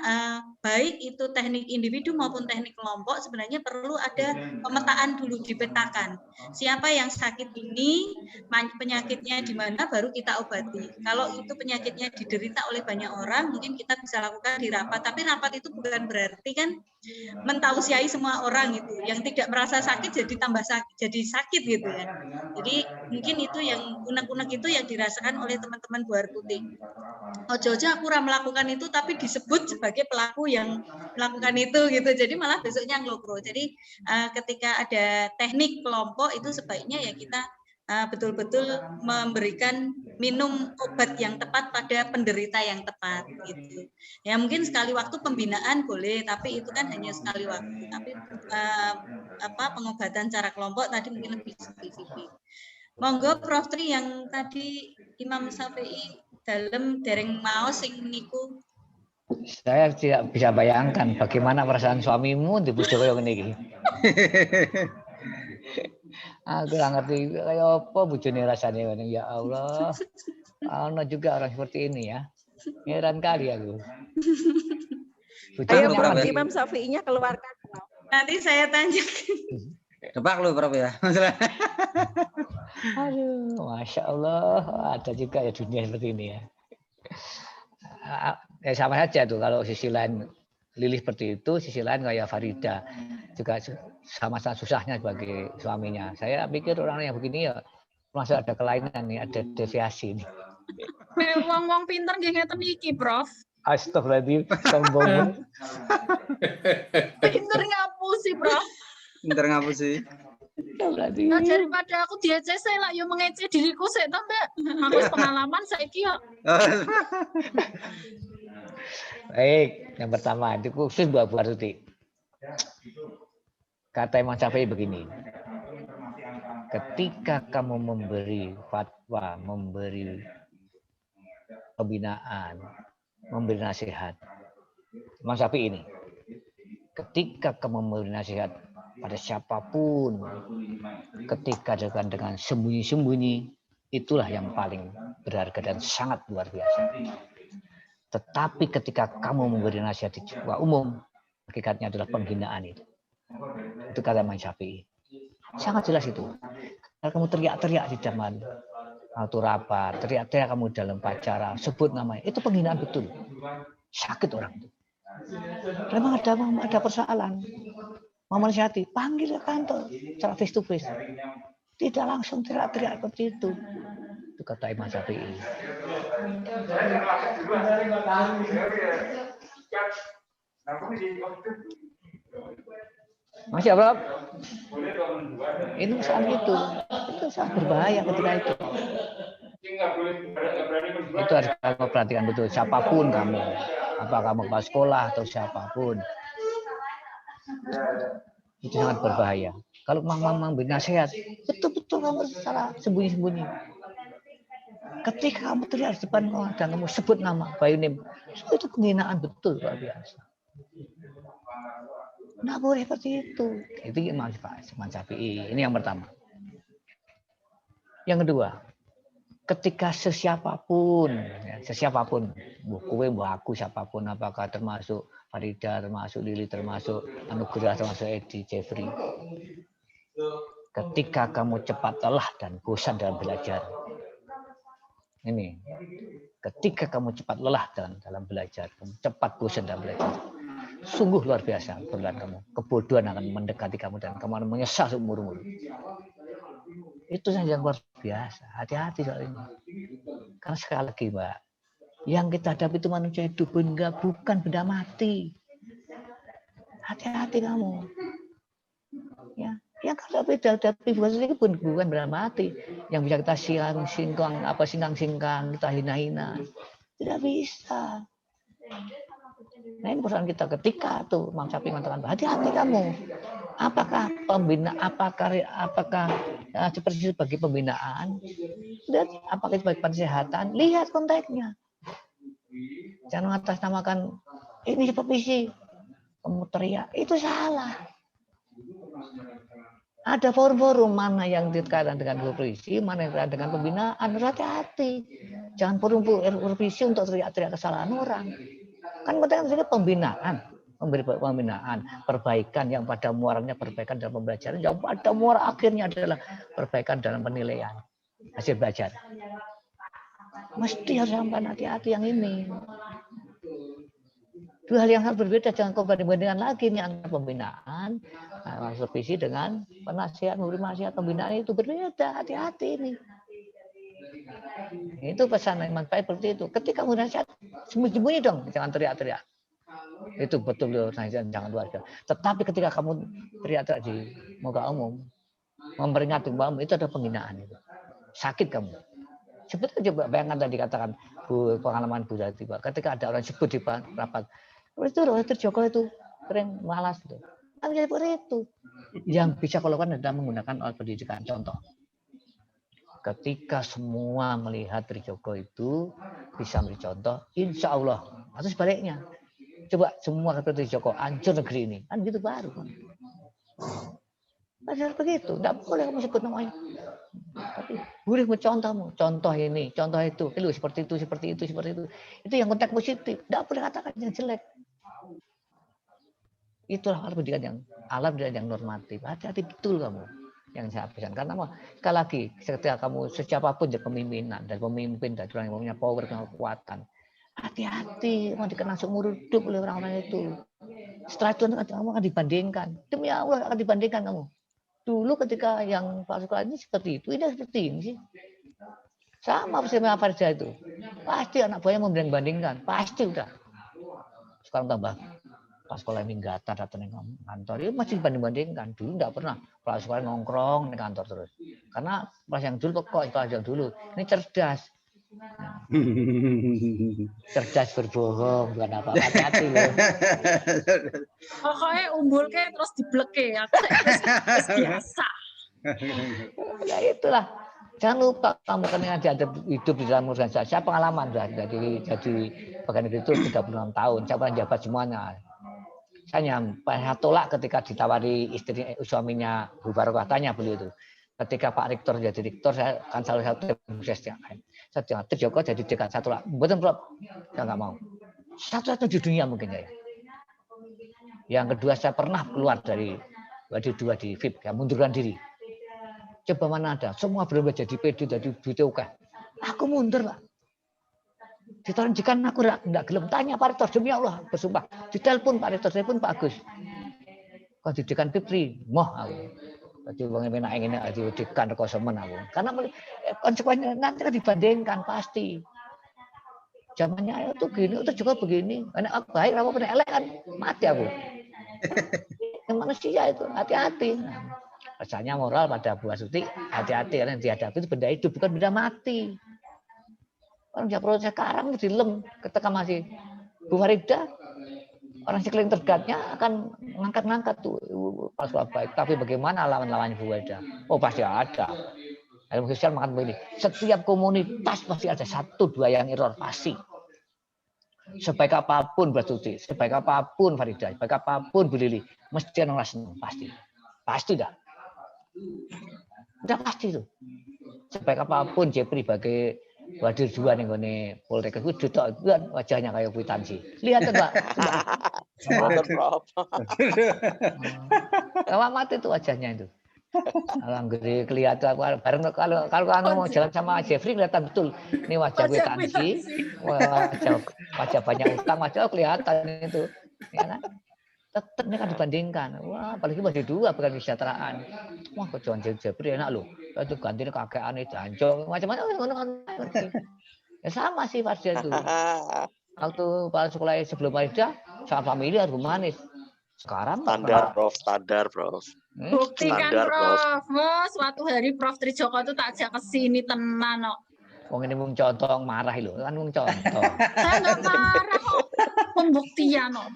baik itu teknik individu maupun teknik kelompok sebenarnya perlu ada pemetaan dulu, dipetakan. Siapa yang sakit ini, penyakitnya di mana baru kita obati. Kalau itu penyakitnya diderita oleh banyak orang, mungkin kita bisa lakukan di rapat. Tapi rapat itu bukan berarti kan mentausiai semua orang gitu. Yang tidak merasa sakit jadi tambah sakit, jadi sakit gitu ya. Jadi mungkin itu yang unek-unek itu yang dirasakan oleh teman-teman Buah Putih. Ojo-ojo aku melakukan itu tapi disebut sebagai pelaku yang melakukan itu gitu. Jadi malah besoknya ngelokro. Jadi ketika ada teknik kelompok itu sebaiknya ya kita betul-betul memberikan minum obat yang tepat pada penderita yang tepat gitu. Ya mungkin sekali waktu pembinaan boleh, tapi itu kan hanya sekali waktu. Tapi pengobatan secara kelompok tadi mungkin lebih spesifik. Monggo Prof Tri yang tadi Imam Syafi'i dalam dereng maos sing niku. Saya tidak bisa bayangkan bagaimana perasaan suamimu di bojo koyo ngene iki. Aku nggak ngerti kayak apa bojone rasanya. Ya Allah, ana juga orang seperti ini ya. Heran kali aku. Ayo Prof, Imam Syafi'inya keluarkan. Nanti saya tanya. Tebak lu Prof ya. Aduh, Masya Allah, ada juga ya dunia seperti ini ya. Ya sama saja tuh kalau sisi lain Lilih seperti itu, sisi lain kayak Farida juga sama-sama susahnya sebagai suaminya. Saya pikir orang yang begini ya masih ada kelainan nih, ada deviasi nih. Wong-wong pinter nggih ngeten iki, Prof. Astagfirullahaladzim, sombong. Pinter ngapusi, Prof. Pinter ngapusi. Nah, daripada aku di ECC lah, yo mengece diriku sik to, Mbak. Aku pengalaman saiki yo. Baik, yang pertama itu khusus buat Bu Artuti. Kata Imam Syafi'i begini. Ketika kamu memberi fatwa, memberi pembinaan, memberi nasihat, Imam Syafi'i ini. Ketika kamu memberi nasihat pada siapapun, ketika dengan sembunyi-sembunyi, itulah yang paling berharga dan sangat luar biasa. Tetapi ketika kamu memberi nasihat di sebuah umum, hakikatnya adalah penghinaan itu. Itu kata Imam Syafi'i. Sangat jelas itu. Kalau kamu teriak-teriak di zaman waktu rapat, teriak-teriak kamu dalam pacara, sebut namanya, itu penghinaan betul. Sakit orang itu. Memang ada persoalan. Mau menasihati, panggil ke kantor, secara face to face. Tidak langsung teriak-teriak seperti itu. Itu kata Imam Syafi'i. Masih apa? Ini soal itu sangat berbahaya ketika itu. Itu harus kamu perhatikan betul. Siapapun kamu, apakah kamu kepala sekolah atau siapapun, itu sangat berbahaya. Kalau memang bernasihat, betul-betul kamu salah sembunyi-sembunyi. Ketika kamu teriak di depan orang dan kamu sebut nama, by name, itu penghinaan betul luar biasa. Nggak boleh seperti itu. Itu Imam Syafi'i. Ini yang pertama. Yang kedua, ketika sesiapapun, kowe, aku, siapapun, apakah termasuk Farida, termasuk Lili, termasuk Anugerah, termasuk Edi, Jeffrey. Ketika kamu cepat lelah dan bosan dalam belajar. Ini, ketika kamu cepat lelah dalam belajar, kamu cepat bosan dalam belajar. Sungguh luar biasa perbuatan kamu. Kebodohan akan mendekati kamu dan kamu akan menyesal seumur-umur. Itu saja yang luar biasa. Hati-hati soal ini. Karena sekali lagi, Mbak, yang kita hadapi itu manusia hidup, bukan benda mati. Hati-hati kamu. Ya, yang kalau kita hadapi bukan benda mati. Yang bisa kita singkang, kita hina-hina. Tidak bisa. Nah, ini persoalan kita ketika tuh Imam Syafi'i mengatakan hati-hati kamu. Apakah seperti sebagai pembinaan dan apakah sebagai penasehatan? Lihat konteksnya. Jangan mengatasnamakan ini supervisi, kamu teriak, itu salah. Ada forum-forum mana yang dikaitan dengan supervisi, mana yang dengan pembinaan. Hati-hati. Jangan forum supervisi untuk teriak-teriak kesalahan orang. Kan penting saja pembinaan, memberi pembinaan, perbaikan yang pada muaranya perbaikan dalam pembelajaran, yang pada muara akhirnya adalah perbaikan dalam penilaian hasil belajar. Mesti harus sampai hati-hati yang ini. Dua hal yang harus berbeda, jangan kau banding-bandingkan lagi nih antara pembinaan, supervisi dengan penasihat, memberi nasihat. Pembinaan itu berbeda, hati-hati ini. Itu pesan Imam Baik seperti itu. Ketika memberi nasihat, sembunyi-sembunyi dong, jangan teriak-teriak. Itu betul nasihat, jangan luar biasa. Tetapi ketika kamu teriak-teriak di muka umum, memperingati umpama itu ada penghinaan itu. Sakit kamu. Sebetulnya coba bayangkan tadi katakan pengalaman Bu Dati, Pak. Ketika ada orang sebut di rapat, itu Joko itu sering malas gitu. Kan seperti itu. Yang bisa kalau kan adalah menggunakan alat pendidikan. Contoh, ketika semua melihat Trijoko itu bisa memberi contoh, insya Allah. Atau sebaliknya, coba semua seperti Trijoko, hancur negeri ini. Kan gitu baru. Padahal begitu, tidak boleh kamu sebut namanya. Tapi boleh mencontohmu, contoh ini, contoh itu, seperti itu, seperti itu, seperti itu. Itu yang konteks positif, tidak boleh katakan yang jelek. Itulah alat pendidikan yang normatif. Hati-hati betul kamu yang saya pesan. Karena sekali lagi, ketika kamu siapapun jadi pemimpinan dan pemimpin dan orang yang punya power dan kekuatan, hati-hati mau dikenal seumur hidup oleh orang-orang itu. Setelah itu kamu akan dibandingkan. Demi Allah akan dibandingkan kamu. Dulu ketika yang Pak Sukola ini seperti itu, ini seperti ini sih. Sama bersama Farida itu. Pasti anak buahnya membanding-bandingkan. Pasti udah. Sekarang tambah Pak Sukola ini datang ke kantor, itu masih dibanding-bandingkan. Dulu enggak pernah. Pak Sukola nongkrong di kantor terus. Karena pas yang dulu kok, pas yang dulu. Ini cerdas. Cerdas berbohong, bukan apa-apa. Hati-hati loh. Pokoknya umbulke terus dibleke ya. Biasa. Ya itulah. Jangan lupa kamu kan ada hidup di dalam organisasi. Saya pengalaman jadi pegawai negeri itu 36 tahun. Saya pernah jabat semuanya. Saya tolak ketika ditawari istri suaminya Bu Barokah, tanya beliau itu. Ketika Pak Rektor jadi rektor, saya kan salah satu prosesnya. Saya Joko jadi dekan satu lah. Betul Prof, saya nggak mau. Satu-satu di dunia mungkin ya. Yang kedua saya pernah keluar dari dua di VIP, ya, mundurkan diri. Coba mana ada, semua berubah jadi PD, jadi BTOK. Aku mundur Pak. Ditanjikan aku enggak gelem, tanya Pak Rektor, demi Allah bersumpah. Ditelepon Pak Rektor, telepon Pak Agus. Kau didikan Fitri, moh aku. Jadi wong enak ngene didikan reko semen aku. Karena konsekuensinya nanti kan dibandingkan pasti. Zamannya itu gini, itu juga begini. Enak baik, apa pun elek kan mati aku. Yang manusia itu hati-hati. Rasanya moral pada Bu Astuti, hati-hati karena yang dihadapi itu benda hidup bukan benda mati. Orang Japro sekarang dilem ketika masih Bu Farida, orang sekeliling terdegatnya akan ngangkat-ngangkat tuh pas baik. Tapi bagaimana lawan-lawannya Bu Farida? Oh pasti ada. Ilmu sosial makan begini. Setiap komunitas pasti ada 1-2 yang error pasti. Sebaik apapun Bu Astuti, sebaik apapun Farida, sebaik apapun Bu Lili, mesti orang senang pasti. Pasti dah. Udah pasti tuh. Sebaik apapun Jepri sebagai Wadir dua nih gone Poltek itu duduk wajahnya kayak kwitansi. Lihat Pak. Lama mati itu wajahnya itu. Alhamdulillah kelihatan bareng kalau mau jalan sama Jeffrey kelihatan betul. Ini wajah kwitansi, wajah banyak utang, wajah kelihatan itu. Ya kan? Tetap ini kan dibandingkan. Wah, apalagi masih 2 bukan kesejahteraan. Wah, kok John Jeffrey enak loh. Itu gantinya kakean itu jancok macam-macam. Ya sama sih Farida itu. Waktu Pak Sekolah sebelum Farida sangat familiar humanis. Sekarang standar Prof. Buktikan Prof. Suatu hari Prof Trijoko itu tak ajak ke sini tenan kok. Wong ini mung contoh marah lho, kan mung contoh. Saya enggak marah kok. Pembuktian kok.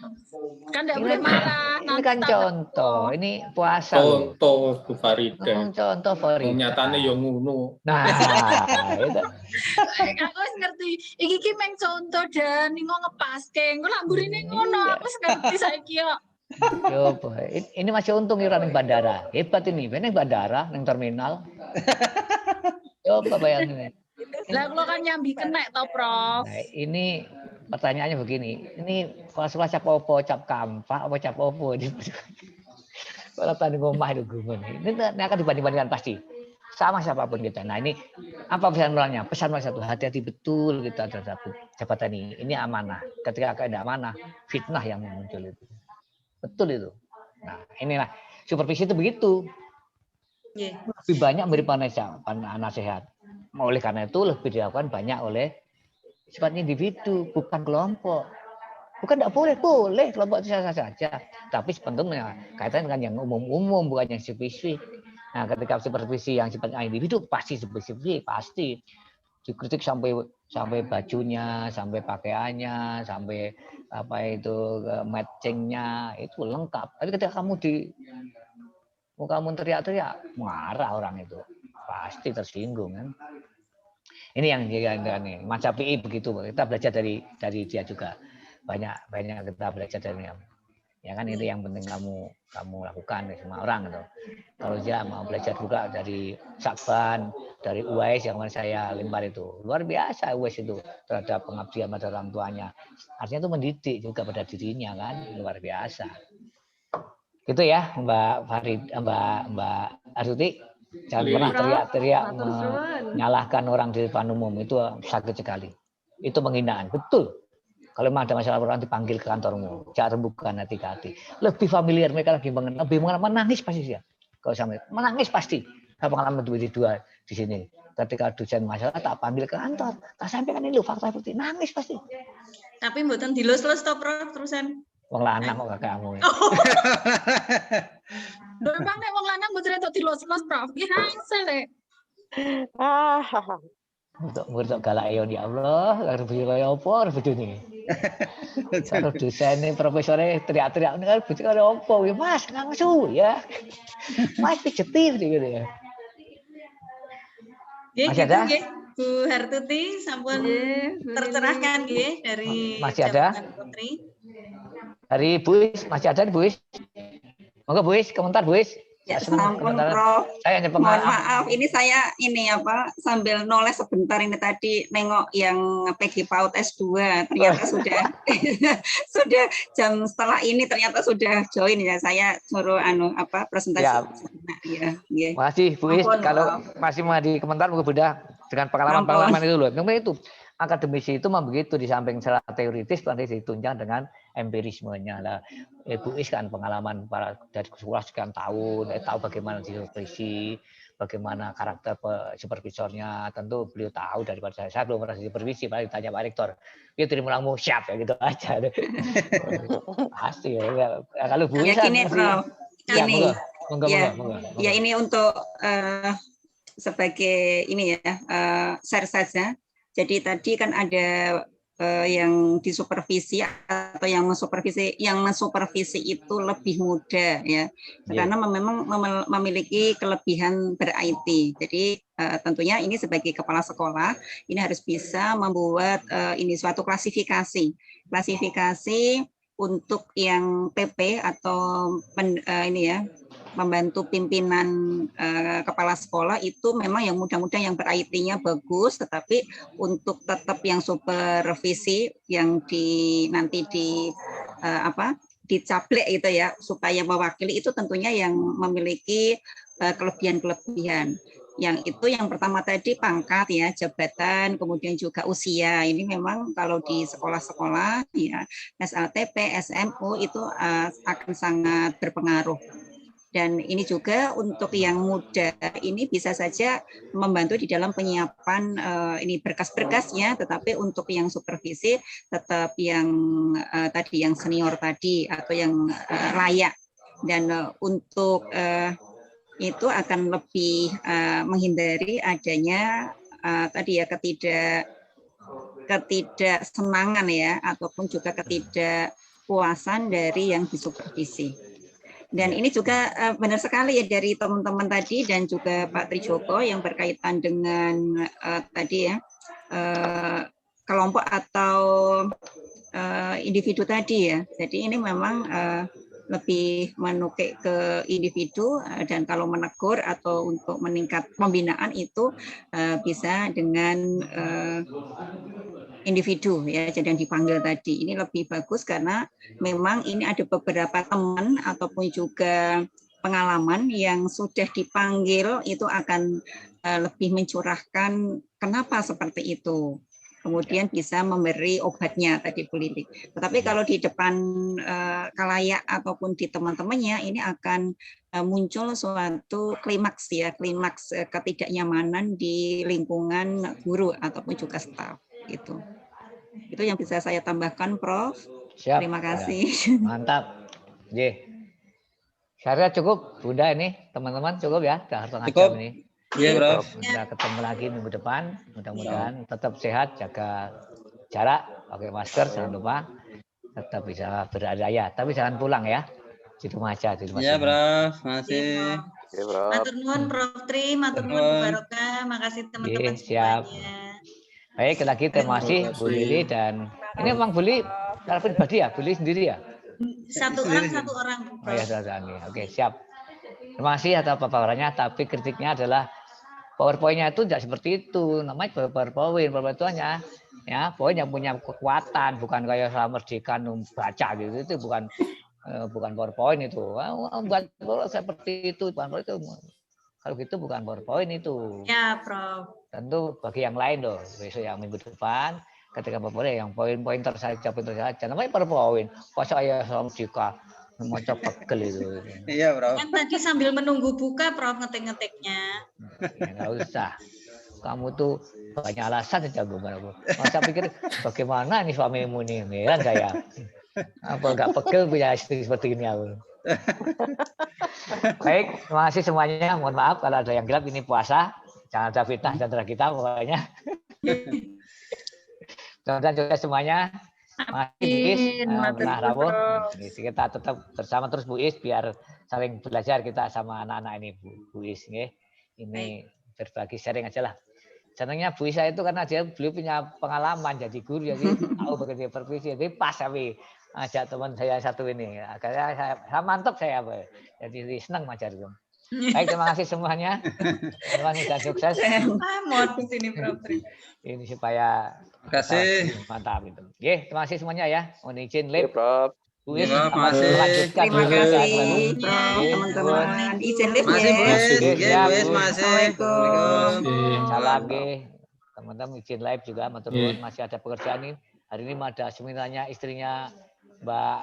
Kan enggak boleh marah. Ini kan contoh, ini puasa. Contoh Bu Farida. Contoh Farida. Nyatane yo ngono. Nah, itu. Aku wis ngerti. Iki ki meng contoh dan ningo ngepaske. Engko lak mburine ngono, aku wis ngerti saiki kok. Yo, ini masih untung iuran ning bandara. Hebat ini, ning bandara, ning terminal. Yo, bayangin. Lah kalau kan nyambi kena tau Prof. Nah, ini pertanyaannya begini. Ini kelas-kelas cap opo, cap kampak, apa cap opo? Kalau tadi ngomah itu gumun. Ini akan dibanding-bandingkan pasti. sama siapapun kita. Nah ini apa pesan moralnya? Pesan moral satu, hati-hati betul kita terhadap jabatan ini. Ini amanah. Ketika ada amanah, fitnah yang muncul itu. Betul itu. Nah inilah supervisi itu begitu. Lebih banyak memberi nasihat. Oleh karena itu lebih dilakukan banyak oleh sifatnya individu, bukan kelompok. Bukan tidak boleh kelompok itu saja. Tapi sebenarnya kaitan dengan yang umum-umum, bukan yang spesifik. Nah, ketika supervisi yang sifatnya individu pasti spesifik, pasti dikritik sampai bajunya, sampai pakaiannya, sampai apa itu matchingnya itu lengkap. Tapi ketika kamu teriak-teriak, marah orang itu, pasti tersinggung kan. Ini yang nih, macam PI begitu. Kita belajar dari dia juga. Banyak kita belajar dari dia. Ya kan itu yang penting kamu lakukan sama orang gitu. Kalau dia mau belajar juga dari Sakban, dari Uwais yang saya lempar itu. Luar biasa Uwais itu terhadap pengabdian pada orang tuanya. Artinya itu mendidik juga pada dirinya kan, luar biasa. Gitu ya Mbak Farid, Mbak Astuti. Jangan pernah teriak-teriak menyalahkan orang di depan umum, itu sakit sekali. Itu penghinaan, betul. Kalau memang ada masalah orang dipanggil ke kantormu, cara bukan hati-hati. Lebih familiar mereka lebih mengenal, menangis pasti dia. Kalau sampai menangis pasti. Saya pengalaman dua di sini. Ketika dosen masalah tak panggil ke kantor, tak sampaikan ini fakta seperti nangis pasti. Tapi mboten dilus-lus to Prof terusan. Wong lanang kok kamu. Memang nek wong lanang mboten entuk dilus-lus Prof. Ki hasil lek. Untuk galak ya Allah, harus kaya apa harus bojone. Kalau dosen profesore teriak-teriak kan bojone kaya apa ya Mas, ngangsu ya. Mas pijetir gitu ya. Masih ada? Bu Hartuti sampun tercerahkan nggih dari masih ada? Putri. Dari Bu Is, masih ada Bu Is? Monggo Bu Is, komentar Bu Is. Ya, sampun Prof. Saya hanya Mohon maaf, ini saya sambil noles sebentar ini tadi nengok yang PG PAUD S2 ternyata sudah jam setelah ini ternyata sudah join ya. Saya suruh presentasi. Ya. Makasih Bu Is, kalau masih mau di komentar monggo Bunda dengan pengalaman-pengalaman itu loh. Memang itu akademisi itu memang begitu, di samping secara teoritis nanti ditunjang dengan empirismenya lah. Bu Is kan pengalaman dari sekolah sekian tahun, tahu bagaimana supervisi, bagaimana karakter supervisornya. Tentu beliau tahu daripada saya belum pernah supervisi, paling ditanya Pak Rektor, dia terima siap ya gitu aja. Pasti ya. Kalau Bu Is ini Prof, monggo. Ya ini untuk sebagai ini ya share saja. Jadi tadi kan ada yang disupervisi atau yang mensupervisi itu lebih muda ya, karena memang memiliki kelebihan ber-IT. Jadi tentunya ini sebagai kepala sekolah ini harus bisa membuat ini suatu klasifikasi untuk yang PP atau membantu pimpinan kepala sekolah itu memang yang muda-muda yang ber-IT-nya bagus, tetapi untuk tetap yang supervisi yang nanti dicaplek itu ya supaya mewakili itu tentunya yang memiliki kelebihan-kelebihan. Yang itu yang pertama tadi pangkat ya, jabatan, kemudian juga usia. Ini memang kalau di sekolah-sekolah ya SLTP, SMU itu akan sangat berpengaruh. Dan ini juga untuk yang muda ini bisa saja membantu di dalam penyiapan ini berkas-berkasnya, tetapi untuk yang supervisi tetap yang tadi yang senior tadi atau yang layak. Dan untuk itu akan lebih menghindari adanya tadi ya ketidaksenangan ya ataupun juga ketidakpuasan dari yang disupervisi. Dan ini juga benar sekali ya dari teman-teman tadi dan juga Pak Trijoko yang berkaitan dengan tadi ya kelompok atau individu tadi ya. Jadi ini memang lebih menukik ke individu dan kalau menegur atau untuk meningkat pembinaan itu bisa dengan individu ya, jadi yang dipanggil tadi ini lebih bagus karena memang ini ada beberapa teman ataupun juga pengalaman yang sudah dipanggil itu akan lebih mencurahkan kenapa seperti itu. Kemudian bisa memberi obatnya tadi Bu Lili. Tetapi kalau di depan khalayak ataupun di teman-temannya ini akan muncul suatu klimaks ya, klimaks ketidaknyamanan di lingkungan guru ataupun juga staf gitu. Itu yang bisa saya tambahkan, Prof. Siap. Terima kasih. Ya. Mantap. Saya cukup, Bunda ini teman-teman cukup ya, sudah setengah jam ini. Iya, Prof. Kita ketemu lagi minggu depan. Mudah-mudahan tetap sehat, jaga jarak, pakai masker, jangan lupa. Tetap bisa berada, tapi jangan pulang ya. Di rumah aja. Iya, Prof. Masih. Oke, Prof. Matur nuwun Prof Tri, matur nuwun Bu Barokah, makasih teman-teman siap. semuanya. Baik, lagi terima kasih Bu Lili dan ini memang Bu Lili secara pribadi ya, Bu Lili sendiri ya. Satu orang. Oh ya, sudah. Oke, siap. Terima kasih atas paparannya, tapi kritiknya adalah PowerPoint-nya itu tidak seperti itu. Namanya PowerPoint itu hanya ya, poin yang punya kekuatan, bukan kayak saya Merdeka baca gitu. Itu bukan PowerPoint itu. Buat seperti itu, bukan itu. Kalau gitu bukan PowerPoint itu. Ya, Prof. Tentu bagi yang lain loh, besok yang minggu depan ketika PowerPoint yang poin-pointer saja, namanya PowerPoint. Pas saya sama Merdeka mau pegel itu. Iya, Prof. Kan tadi sambil menunggu buka, Prof, ngetik-ngetiknya. Ya, nggak usah. Kamu tuh banyak alasan saja gue. Masa pikir bagaimana nih suamimu nih, heran saya. Apa nggak pegel punya istri seperti ini aku. Baik, terima kasih semuanya. Mohon maaf kalau ada yang gelap, ini puasa. Jangan ada fitnah di antara kita pokoknya. Mudah-mudahan juga semuanya. Makasih Bu Is, Rawuh. Kita tetap bersama terus Bu Is biar saling belajar kita sama anak-anak ini Bu Is. Ini berbagi sharing aja lah. Senangnya Bu Isa itu karena beliau punya pengalaman jadi guru, jadi tahu bagaimana berprofesi. Jadi pas kami ajak teman saya satu ini. Akhirnya saya mantap saya. Jadi senang ngajar itu. Baik, terima kasih semuanya. Terima kasih dan sukses. Modus ini Prof. Ini supaya kasih mantap itu. Terima kasih semuanya ya. Mohon izin live. Prof. Terima kasih teman-teman. Izin live ya. Assalamualaikum. Salam teman-teman, izin live juga. Masih ada pekerjaan ini. Hari ini ada seminarnya istrinya Mbak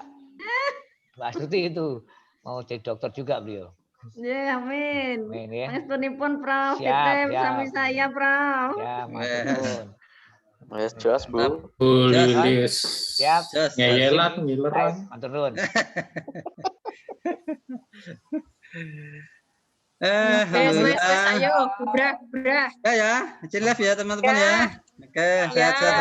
Astuti itu mau jadi dokter juga beliau. Ya, amin. Ya. Pangestunipun Prof. Siap, sami saya, Prof. Ya, matur. Yes, jelas Bu. Bu Lili. Siap. Ngeyelat, ngileran. Matur nuwun. Wes, ayo, bubrah. Ya, izin live ya teman-teman ya. Oke, sehat-sehat.